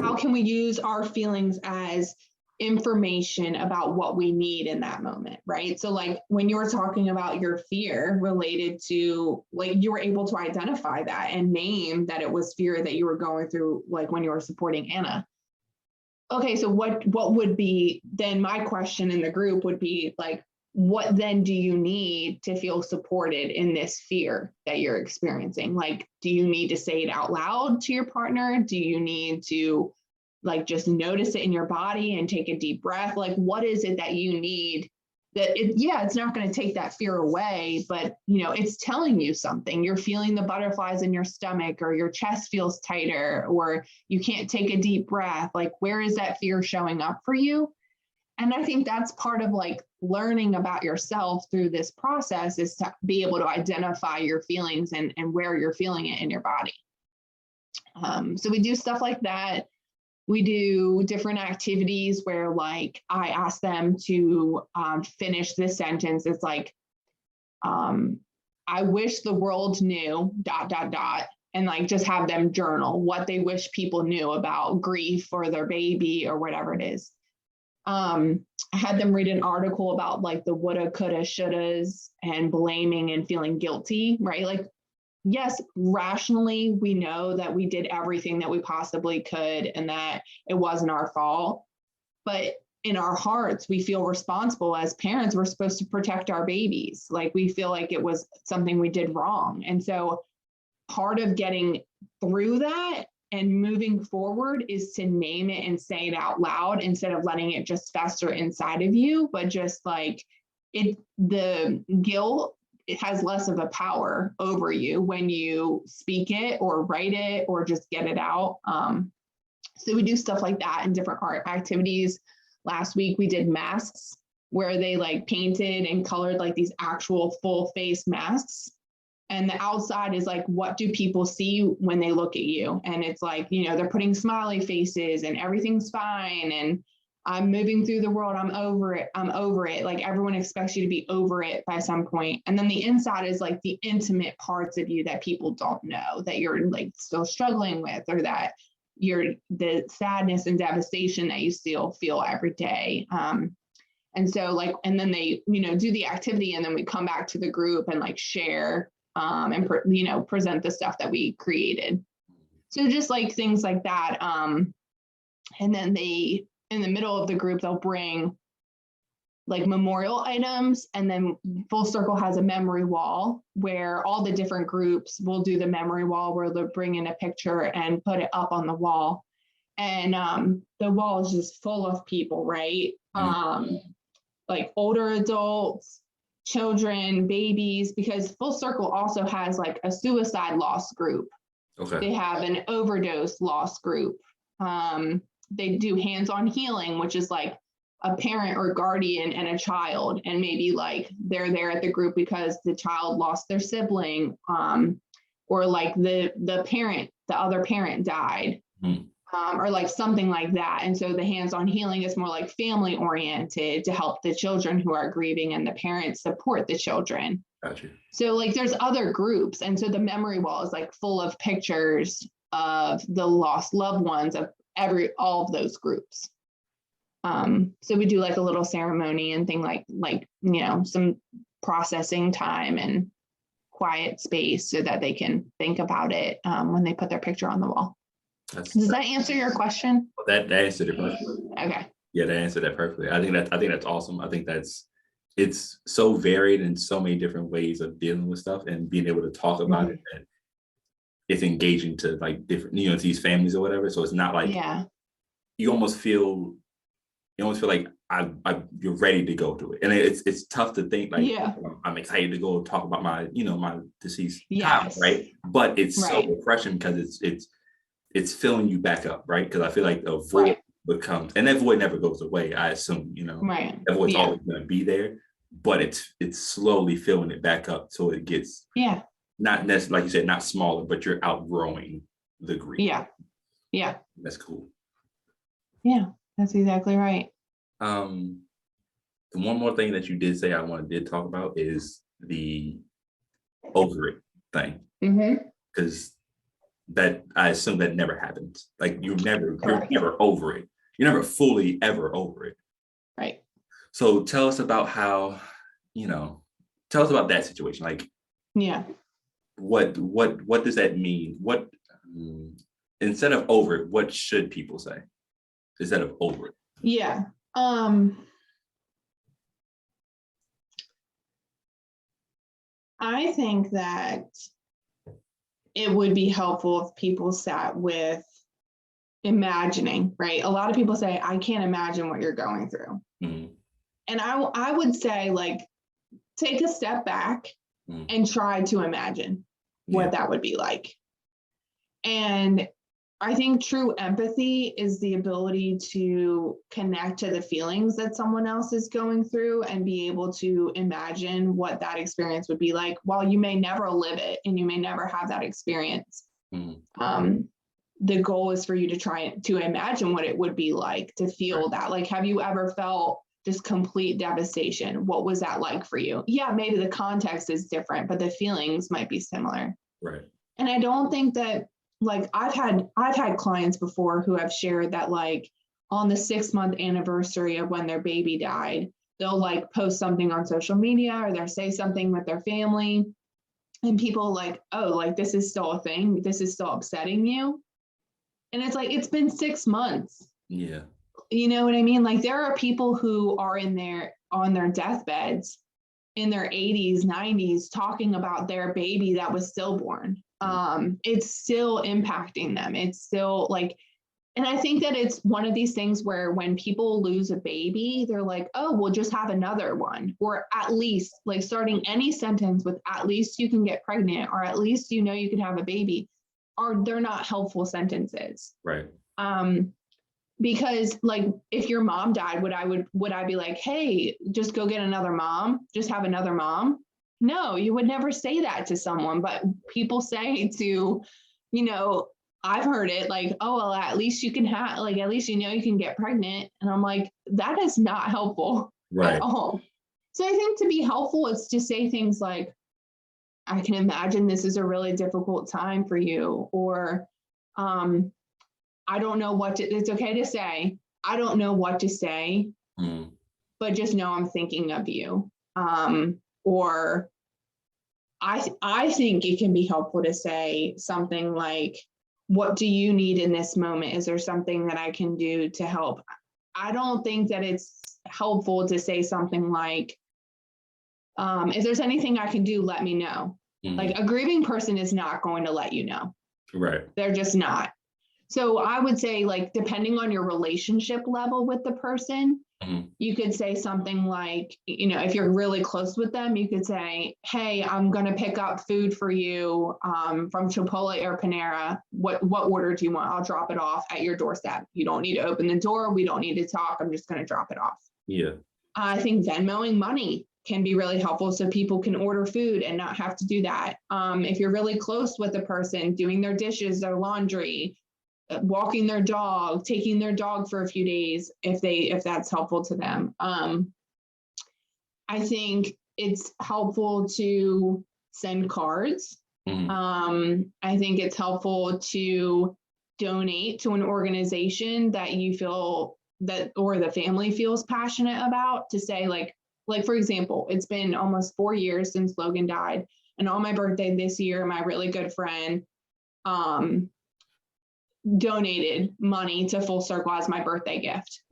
How can we use our feelings as information about what we need in that moment, right? So like when you were talking about your fear related to, like, you were able to identify that and name that it was fear that you were going through, like when you were supporting Anna. Okay, so what would be then, my question in the group would be like, what then do you need to feel supported in this fear that you're experiencing? Like, do you need to say it out loud to your partner? Do you need to like just notice it in your body and take a deep breath? Like, what is it that you need it's not going to take that fear away, but it's telling you something. You're feeling the butterflies in your stomach, or your chest feels tighter, or you can't take a deep breath. Like, where is that fear showing up for you? And I think that's part of like learning about yourself through this process, is to be able to identify your feelings and where you're feeling it in your body. So we do stuff like that. We do different activities where like I ask them to finish this sentence. It's like, I wish the world knew ... and like just have them journal what they wish people knew about grief or their baby or whatever it is. I had them read an article about like the woulda, coulda, shouldas and blaming and feeling guilty, right? Like, yes, rationally, we know that we did everything that we possibly could and that it wasn't our fault. But in our hearts, we feel responsible as parents. We're supposed to protect our babies. Like, we feel like it was something we did wrong. And so part of getting through that and moving forward is to name it and say it out loud, instead of letting it just fester inside of you, but just like the guilt, it has less of a power over you when you speak it or write it or just get it out. So we do stuff like that in different art activities. Last week we did masks, where they like painted and colored like these actual full face masks. And the outside is like, what do people see when they look at you? And it's like, they're putting smiley faces and everything's fine. And I'm moving through the world. I'm over it. I'm over it. Like, everyone expects you to be over it by some point. And then the inside is like the intimate parts of you that people don't know, that you're like still struggling with, or that the sadness and devastation that you still feel every day. And so like, and then they, do the activity, and then we come back to the group and like share and present the stuff that we created. So just like things like that. And then in the middle of the group, they'll bring like memorial items, and then Full Circle has a memory wall where all the different groups will do the memory wall, where they'll bring in a picture and put it up on the wall. And the wall is just full of people, right? Like older adults, children, babies, because Full Circle also has like a suicide loss group. Okay. They have an overdose loss group. They do hands-on healing, which is like a parent or guardian and a child, and maybe like they're there at the group because the child lost their sibling, or like the other parent died, or like something like that. And so the hands-on healing is more like family oriented, to help the children who are grieving and the parents support the children. Gotcha. So like there's other groups. And so the memory wall is like full of pictures of the lost loved ones of all of those groups. So we do like a little ceremony and thing like, some processing time and quiet space so that they can think about it when they put their picture on the wall. Does that answer your question? That answered it perfectly. Okay. Yeah, that answered that perfectly. I think that's awesome. I think it's so varied in so many different ways of dealing with stuff and being able to talk about it. And it's engaging to like different, to these families or whatever. So it's not like you almost feel like you're ready to go to it. And it's tough to think like I'm excited to go talk about my my deceased child, right? But it's so refreshing because it's filling you back up, right? Because I feel like a void becomes, and that void never goes away, I assume, that void's always going to be there, but it's slowly filling it back up so it gets not necessarily, like you said, not smaller, but you're outgrowing the grief. Yeah, that's cool. Yeah, that's exactly right. The one more thing that you did say I did talk about is the over it thing, because that I assume that never happens. Like you're never over it. You're never fully ever over it. Right. So tell us about how, tell us about that situation. Like, what does that mean? What instead of over it, what should people say instead of over it? Yeah. I think that it would be helpful if people sat with imagining, right? A lot of people say, I can't imagine what you're going through. And I would say, like, take a step back and try to imagine what that would be like. And I think true empathy is the ability to connect to the feelings that someone else is going through and be able to imagine what that experience would be like. While you may never live it and you may never have that experience, the goal is for you to try to imagine what it would be like to feel that. Like, have you ever felt just complete devastation? What was that like for you? Yeah, maybe the context is different, but the feelings might be similar. Right. And I don't think that, like, I've had clients before who have shared that, like, on the 6-month anniversary of when their baby died, they'll like post something on social media or they'll say something with their family, and people like, oh, like, this is still a thing. This is still upsetting you. And it's like, it's been 6 months. Yeah. You know what I mean? Like, there are people who are on their deathbeds in their 80s, 90s, talking about their baby that was stillborn. It's still impacting them. It's still like, and I think that it's one of these things where when people lose a baby, they're like, oh, we'll just have another one. Or at least, like, starting any sentence with at least you can get pregnant, or at least you can have a baby, or they're not helpful sentences. Right. Because, like, if your mom died, would I be like, hey, just go get another mom, just have another mom? No, you would never say that to someone, but people say to, I've heard it like, oh, well, at least you can have, like, at least you can get pregnant. And I'm like, that is not helpful at all. So I think to be helpful, it's to say things like, I can imagine this is a really difficult time for you, or I don't know it's okay to say, I don't know what to say, but just know I'm thinking of you. Or I think it can be helpful to say something like, what do you need in this moment? Is there something that I can do to help? I don't think that it's helpful to say something like, if there's anything I can do, let me know. Like, a grieving person is not going to let you know. Right. They're just not. So I would say, like, depending on your relationship level with the person, you could say something like, if you're really close with them, you could say, hey, I'm going to pick up food for you from Chipotle or Panera. What order do you want? I'll drop it off at your doorstep. You don't need to open the door. We don't need to talk. I'm just going to drop it off. Yeah. I think Venmoing money can be really helpful so people can order food and not have to do that. If you're really close with a person, doing their dishes, their laundry, walking their dog, taking their dog for a few days, if that's helpful to them. I think it's helpful to send cards. I think it's helpful to donate to an organization that you feel that, or the family feels passionate about, to say like for example, it's been almost 4 years since Logan died, and on my birthday this year, my really good friend donated money to Full Circle as my birthday gift.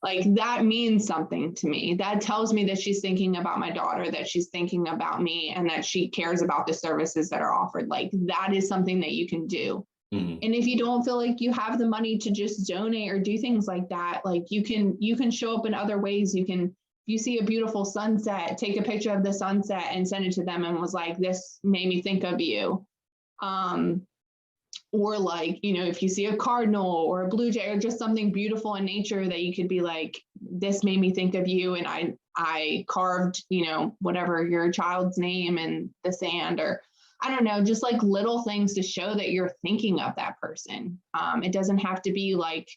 Like, that means something to me. That tells me that she's thinking about my daughter, that she's thinking about me, and that she cares about the services that are offered. Like, that is something that you can do. And if you don't feel like you have the money to just donate or do things like that, like, you can show up in other ways. If you see a beautiful sunset, take a picture of the sunset and send it to them and was like, this made me think of you. Or like, if you see a cardinal or a blue jay or just something beautiful in nature, that you could be like, this made me think of you. And I carved, whatever your child's name in the sand, or I don't know, just like little things to show that you're thinking of that person. It doesn't have to be like,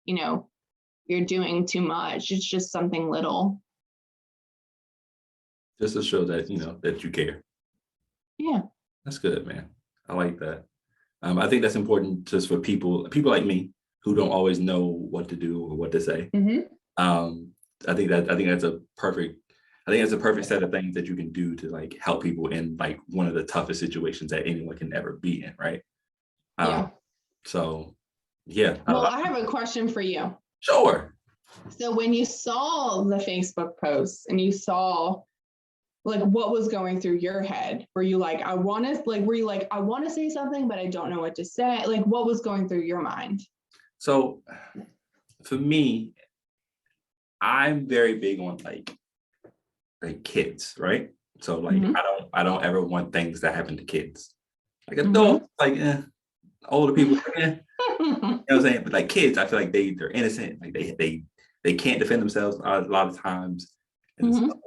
you're doing too much. It's just something little. Just to show that, that you care. Yeah. That's good, man. I like that. I think that's important just for people like me who don't always know what to do or what to say. I think that's a perfect set of things that you can do to like help people in like one of the toughest situations that anyone can ever be in, right? So yeah. Well, I have a question for you. Sure. So when you saw the Facebook posts and you saw like what was going through your head, were you like, I want to say something, but I don't know what to say? Like, what was going through your mind? So for me, I'm very big on like kids, right? So like I don't ever want things that happen to kids. Like adults, like older people, you know what I'm saying? But like kids, I feel like they're innocent, like they can't defend themselves a lot of times. And so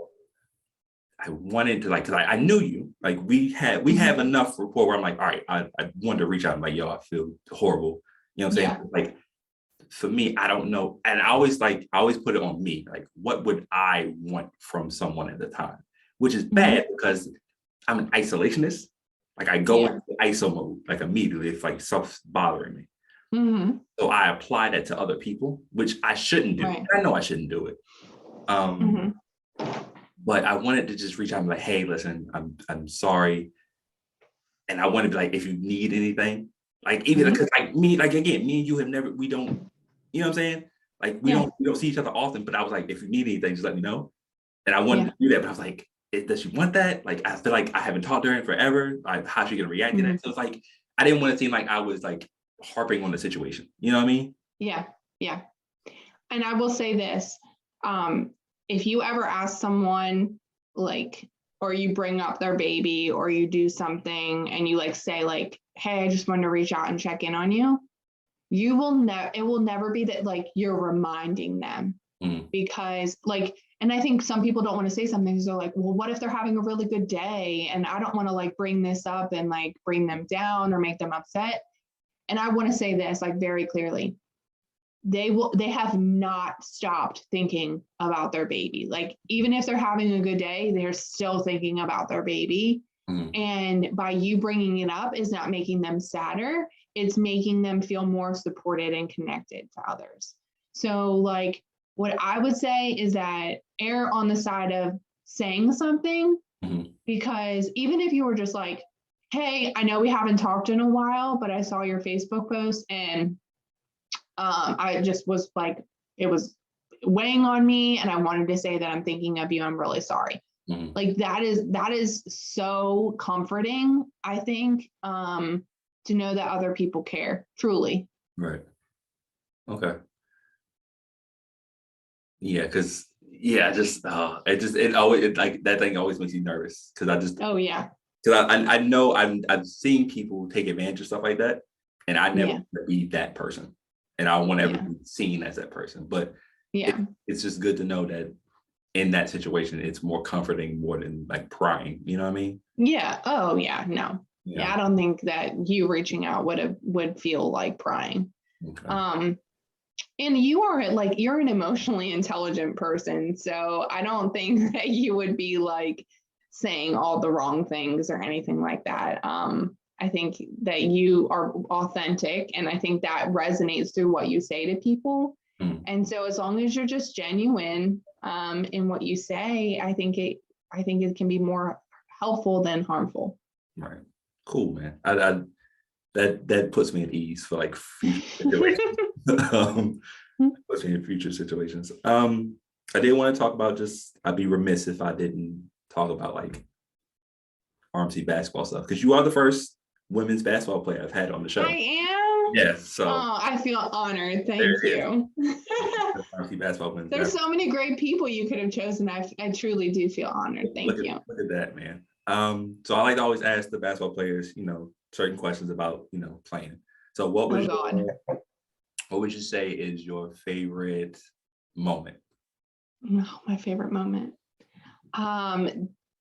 I wanted to like, because I knew you, like we have enough rapport where I'm like, all right, I wanted to reach out and like, yo, I feel horrible. You know what I'm saying? Like for me, I don't know. And I always put it on me. Like, what would I want from someone at the time? Which is bad because I'm an isolationist. Like I go into ISO mode, like immediately if like stuff's bothering me. So I apply that to other people, which I shouldn't do. Right. I know I shouldn't do it. But I wanted to just reach out and be like, hey, listen, I'm sorry. And I want to be like, if you need anything, like even because like me, like again, me and you we don't, you know what I'm saying? Like we don't see each other often, but I was like, if you need anything, just let me know. And I wanted to do that, but I was like, does she want that? Like, I feel like I haven't talked to her in forever. Like, how's she gonna react to that? So it's like, I didn't want to seem like I was like harping on the situation. You know what I mean? Yeah. And I will say this, if you ever ask someone like, or you bring up their baby or you do something and you like say like, hey, I just wanted to reach out and check in on you, it will never be that like you're reminding them because like, and I think some people don't want to say something because they're like, well, what if they're having a really good day? And I don't want to like bring this up and like bring them down or make them upset. And I want to say this like very clearly. They have not stopped thinking about their baby. Like, even if they're having a good day, they're still thinking about their baby. And by you bringing it up is not making them sadder. It's making them feel more supported and connected to others. So like, what I would say is that err on the side of saying something, because even if you were just like, hey, I know we haven't talked in a while, but I saw your Facebook post and I just was like, it was weighing on me and I wanted to say that I'm thinking of you. I'm really sorry. Like that is so comforting, I think, to know that other people care, truly. Right. Okay. Yeah, because it always like that thing always makes me nervous because I just because I know I've seen people take advantage of stuff like that, and I never want to be that person, and I won't ever be seen as that person. But it's just good to know that in that situation, it's more comforting more than like prying. You know what I mean? Yeah. Oh yeah. No. Yeah. I don't think that you reaching out would feel like prying. Okay. And you're an emotionally intelligent person. So I don't think that you would be like saying all the wrong things or anything like that. I think that you are authentic, and I think that resonates through what you say to people. And so as long as you're just genuine in what you say, I think it can be more helpful than harmful. Right. Cool, man. That puts me at ease for like future situations. Puts me in future situations. I did want to talk about I'd be remiss if I didn't talk about like RMC basketball stuff, because you are the first women's basketball player I've had on the show. I am. Yeah, so I feel honored. Thank you. RMC basketball women's. There's so many great people you could have chosen. I truly do feel honored. Thank you. Look at that, man. So I like to always ask the basketball players, certain questions about, playing. So what would you say is your favorite moment? Oh, my favorite moment.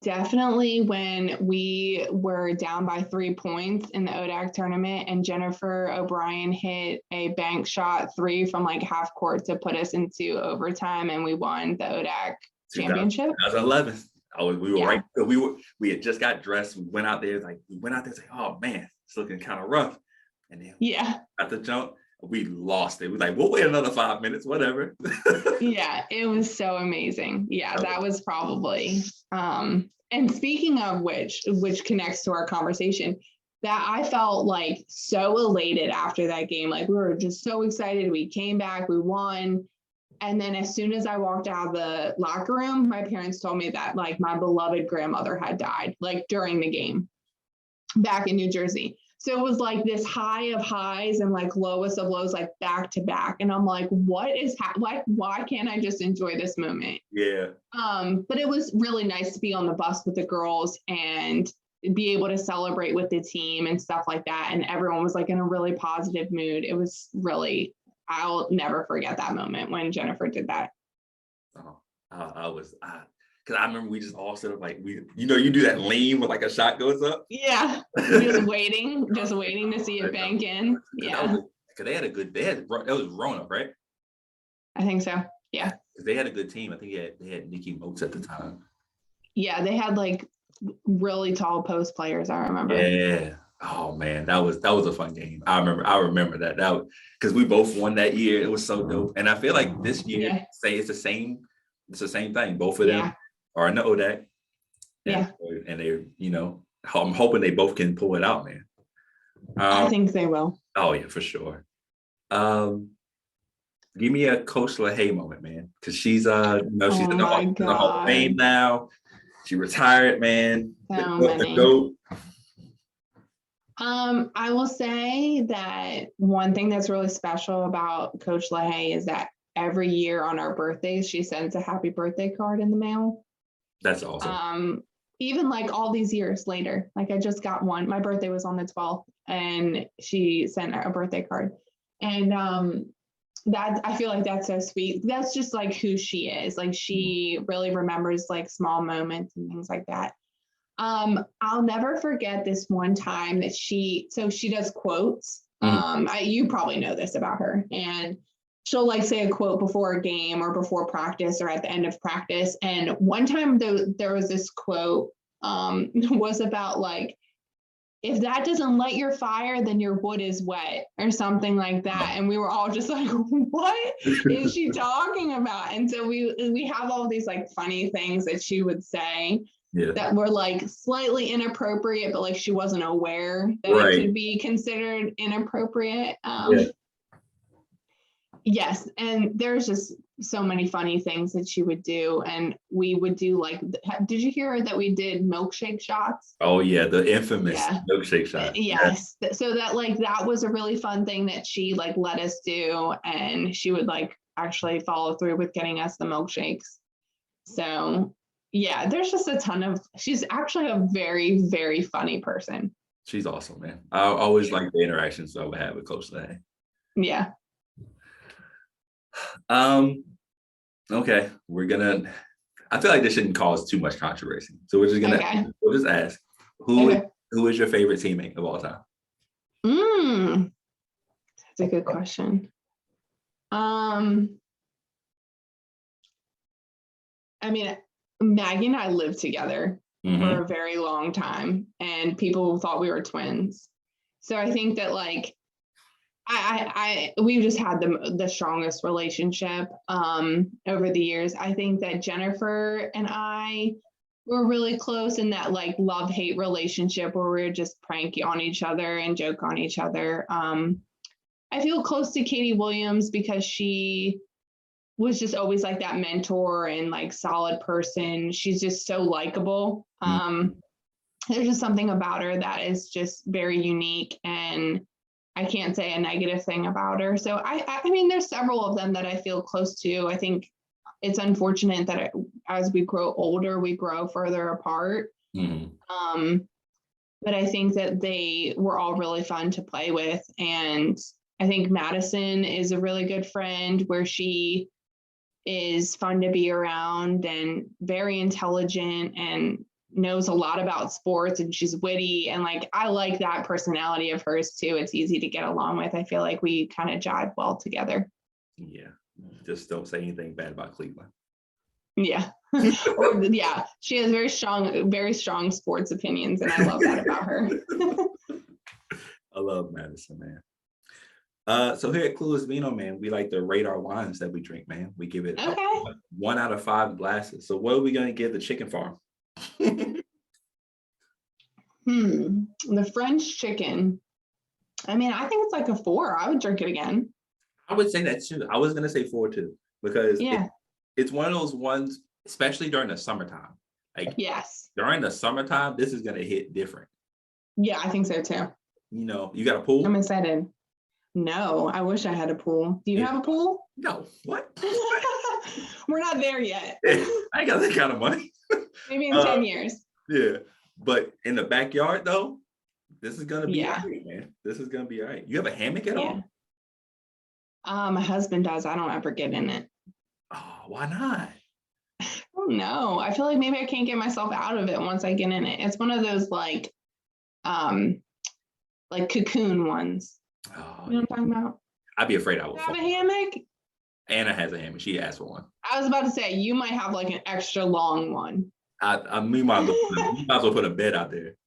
Definitely when we were down by 3 points in the ODAC tournament and Jennifer O'Brien hit a bank shot 3 from like half court to put us into overtime, and we won the ODAC championship. 2011. We were right. We had just got dressed. We went out there like, oh man, it's looking kind of rough. And then at the jump, we lost it. We were like, we'll wait another 5 minutes, whatever. Yeah, it was so amazing. Yeah, that was probably. And speaking of which connects to our conversation, that I felt like so elated after that game. Like we were just so excited. We came back, we won. And then as soon as I walked out of the locker room, my parents told me that like my beloved grandmother had died like during the game back in New Jersey. So it was like this high of highs and like lowest of lows, like back to back. And I'm like, why can't I just enjoy this moment? Yeah. But it was really nice to be on the bus with the girls and be able to celebrate with the team and stuff like that. And everyone was like in a really positive mood. It was really, I'll never forget that moment when Jennifer did that. Oh, because I remember we just all sort of like, you do that lean when like a shot goes up. Yeah, just waiting to see it bank in. Yeah, because that was Roanoke, right? I think so. Yeah, because they had a good team. I think they had Nikki Moats at the time. Yeah, they had like really tall post players. I remember. Yeah. Oh man, that was a fun game. I remember that. Because we both won that year. It was so dope. And I feel like this year, say it's the same thing. Both of them are in the ODAC. And they're, I'm hoping they both can pull it out, man. I think they will. Oh yeah, for sure. Give me a Coach LaHaye moment, man, because she's she's in the Hall of Fame now. She retired, man. I will say that one thing that's really special about Coach LaHaye is that every year on our birthdays, she sends a happy birthday card in the mail. That's awesome. Even like all these years later, like I just got one. My birthday was on the 12th and she sent a birthday card. And that I feel like that's so sweet. That's just like who she is. Like she really remembers like small moments and things like that. I'll never forget this one time that she does quotes. You probably know this about her, and she'll like say a quote before a game or before practice or at the end of practice. And one time there was this quote was about like, if that doesn't light your fire, then your wood is wet or something like that. And we were all just like, what is she talking about? And so we have all these like funny things that she would say that were like slightly inappropriate, but like she wasn't aware that it could be considered inappropriate. Yes. And there's just so many funny things that she would do. And we would do like, did you hear that we did milkshake shots? Oh yeah, the infamous milkshake shot. Yes. So that was a really fun thing that she like let us do. And she would like actually follow through with getting us the milkshakes. So yeah, there's just she's actually a very, very funny person. She's awesome, man. I always like the interactions I would have with Coach LaHaye. Yeah. Okay, I feel like this shouldn't cause too much controversy. So we'll just ask, who is your favorite teammate of all time? That's a good question. I mean, Maggie and I lived together for a very long time, and people thought we were twins. So I think that like we just had the strongest relationship over the years. I think that Jennifer and I were really close in that like love-hate relationship where we were just pranky on each other and joke on each other. I feel close to Katie Williams because she was just always like that mentor and like solid person. She's just so likable. There's just something about her that is just very unique, and I can't say a negative thing about her. So I mean, there's several of them that I feel close to. I think it's unfortunate that as we grow older, we grow further apart. But I think that they were all really fun to play with. And I think Madison is a really good friend, where she is fun to be around and very intelligent and knows a lot about sports, and she's witty, and like I like that personality of hers too. It's easy to get along with. I feel like we kind of jive well together. Yeah, just don't say anything bad about Cleveland. Yeah. Yeah, she has very strong sports opinions, and I love that about her. I love Madison, man. So here at Clueless Vino, man, we like to rate our wines that we drink, man. We give it 1 out of 5 glasses. So what are we gonna give the Chicken Farm? The French chicken. I mean, I think it's like a 4. I would drink it again. I would say that too. I was gonna say 4 too, because it's one of those ones, especially during the summertime. Like during the summertime, this is gonna hit different. Yeah, I think so too. You know, you got a pool? I'm excited. No, I wish I had a pool. Do you have a pool? No. What? We're not there yet. I ain't got that kind of money. Maybe in 10 years. Yeah. But in the backyard though, this is gonna be all right, man. This is gonna be all right. You have a hammock at all? My husband does. I don't ever get in it. Oh, why not? I don't know. I feel like maybe I can't get myself out of it once I get in it. It's one of those like cocoon ones. Oh, you know what I'm talking about? I'd be afraid I would have a hammock. Anna has a hammock. She asked for one. I was about to say you might have like an extra long one. We might as well put a bed out there.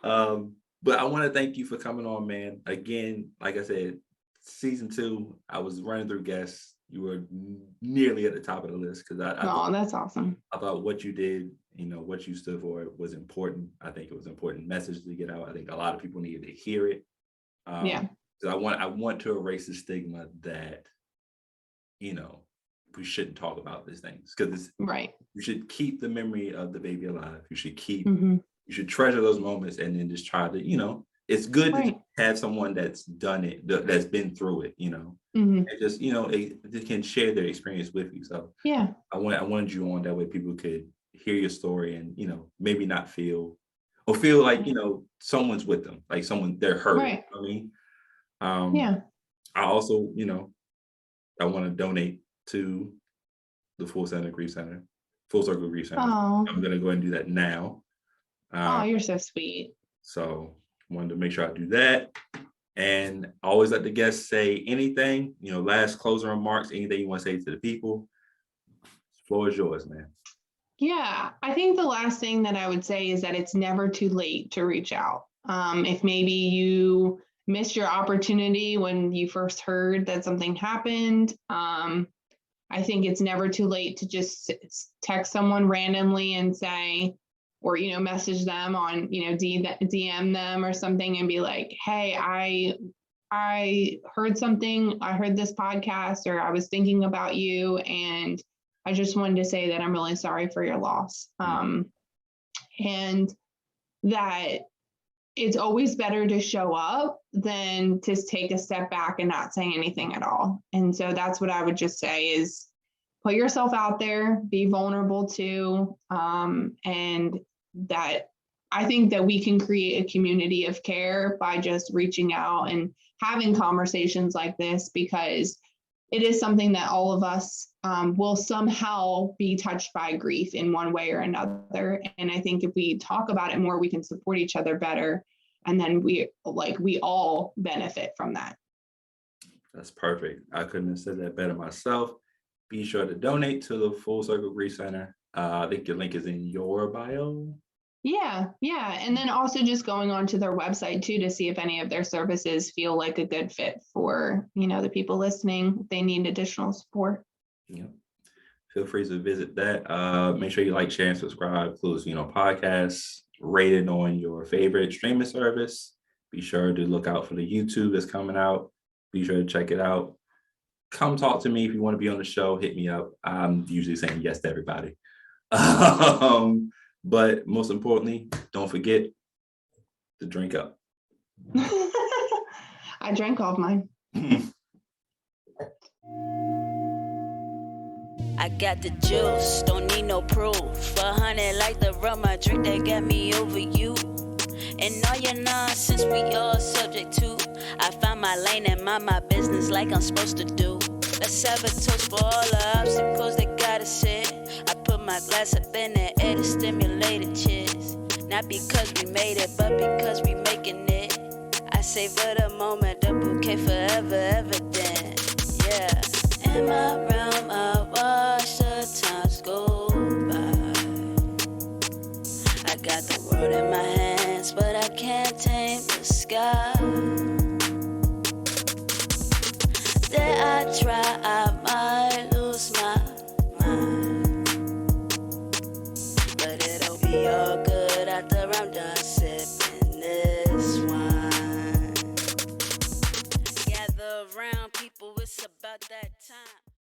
But I want to thank you for coming on, man. Again, like I said, season 2, I was running through guests. You were nearly at the top of the list because that's awesome. I thought what you did, you know, what you stood for was important. I think it was an important message to get out. I think a lot of people needed to hear it. So I want to erase the stigma that, you know, we shouldn't talk about these things, because you should keep the memory of the baby alive. You should keep, you should treasure those moments, and then just try to, you know, it's good to have someone that's done it, that's been through it, you know, and just, you know, they can share their experience with you. So I wanted you on that way people could hear your story and, you know, maybe not feel like, you know, someone's with them, like they're hurt. You know what I mean? I also, you know, I want to donate to the Full Circle Grief Center. I'm going to go ahead and do that now. You're so sweet. So wanted to make sure I do that. And I always let the guests say anything, you know, last closing remarks, anything you want to say to the people. The floor is yours, man. Yeah, I think the last thing that I would say is that it's never too late to reach out. If maybe you missed your opportunity when you first heard that something happened, I think it's never too late to just text someone randomly and say, or, you know, message them on, you know, DM them or something and be like, hey, I heard something, I heard this podcast, or I was thinking about you, and I just wanted to say that I'm really sorry for your loss. And that it's always better to show up than to take a step back and not say anything at all. And so that's what I would just say is put yourself out there, be vulnerable too. And that I think that we can create a community of care by just reaching out and having conversations like this, because it is something that all of us will somehow be touched by grief in one way or another. And I think if we talk about it more, we can support each other better. And then we all benefit from that. That's perfect. I couldn't have said that better myself. Be sure to donate to the Full Circle Grief Center. I think your link is in your bio. Yeah, yeah. And then also just going on to their website too to see if any of their services feel like a good fit for, the people listening. If they need additional support. Yeah. Feel free to visit that. Make sure you like, share, and subscribe. Includes, podcasts, rated on your favorite streaming service. Be sure to look out for the YouTube that's coming out. Be sure to check it out. Come talk to me if you want to be on the show. Hit me up. I'm usually saying yes to everybody. But most importantly, don't forget to drink up. I drank all of mine. I got the juice, don't need no proof. 100 like the rum I drink that got me over you. And all your nonsense we all subject to. I found my lane and mind my business like I'm supposed to do. Let's have a toast for all the obstacles that got us here. I put my glass up in the air to stimulate the cheers. Not because we made it, but because we making it. I savor the moment, the bouquet forever, evident. Yeah. In my realm, I watch the times go by. I got the world in my hands, but I can't tame the sky. Dare I try, I might lose my mind. But it'll be all good after I'm done sipping this wine. Gather around people, it's about that time.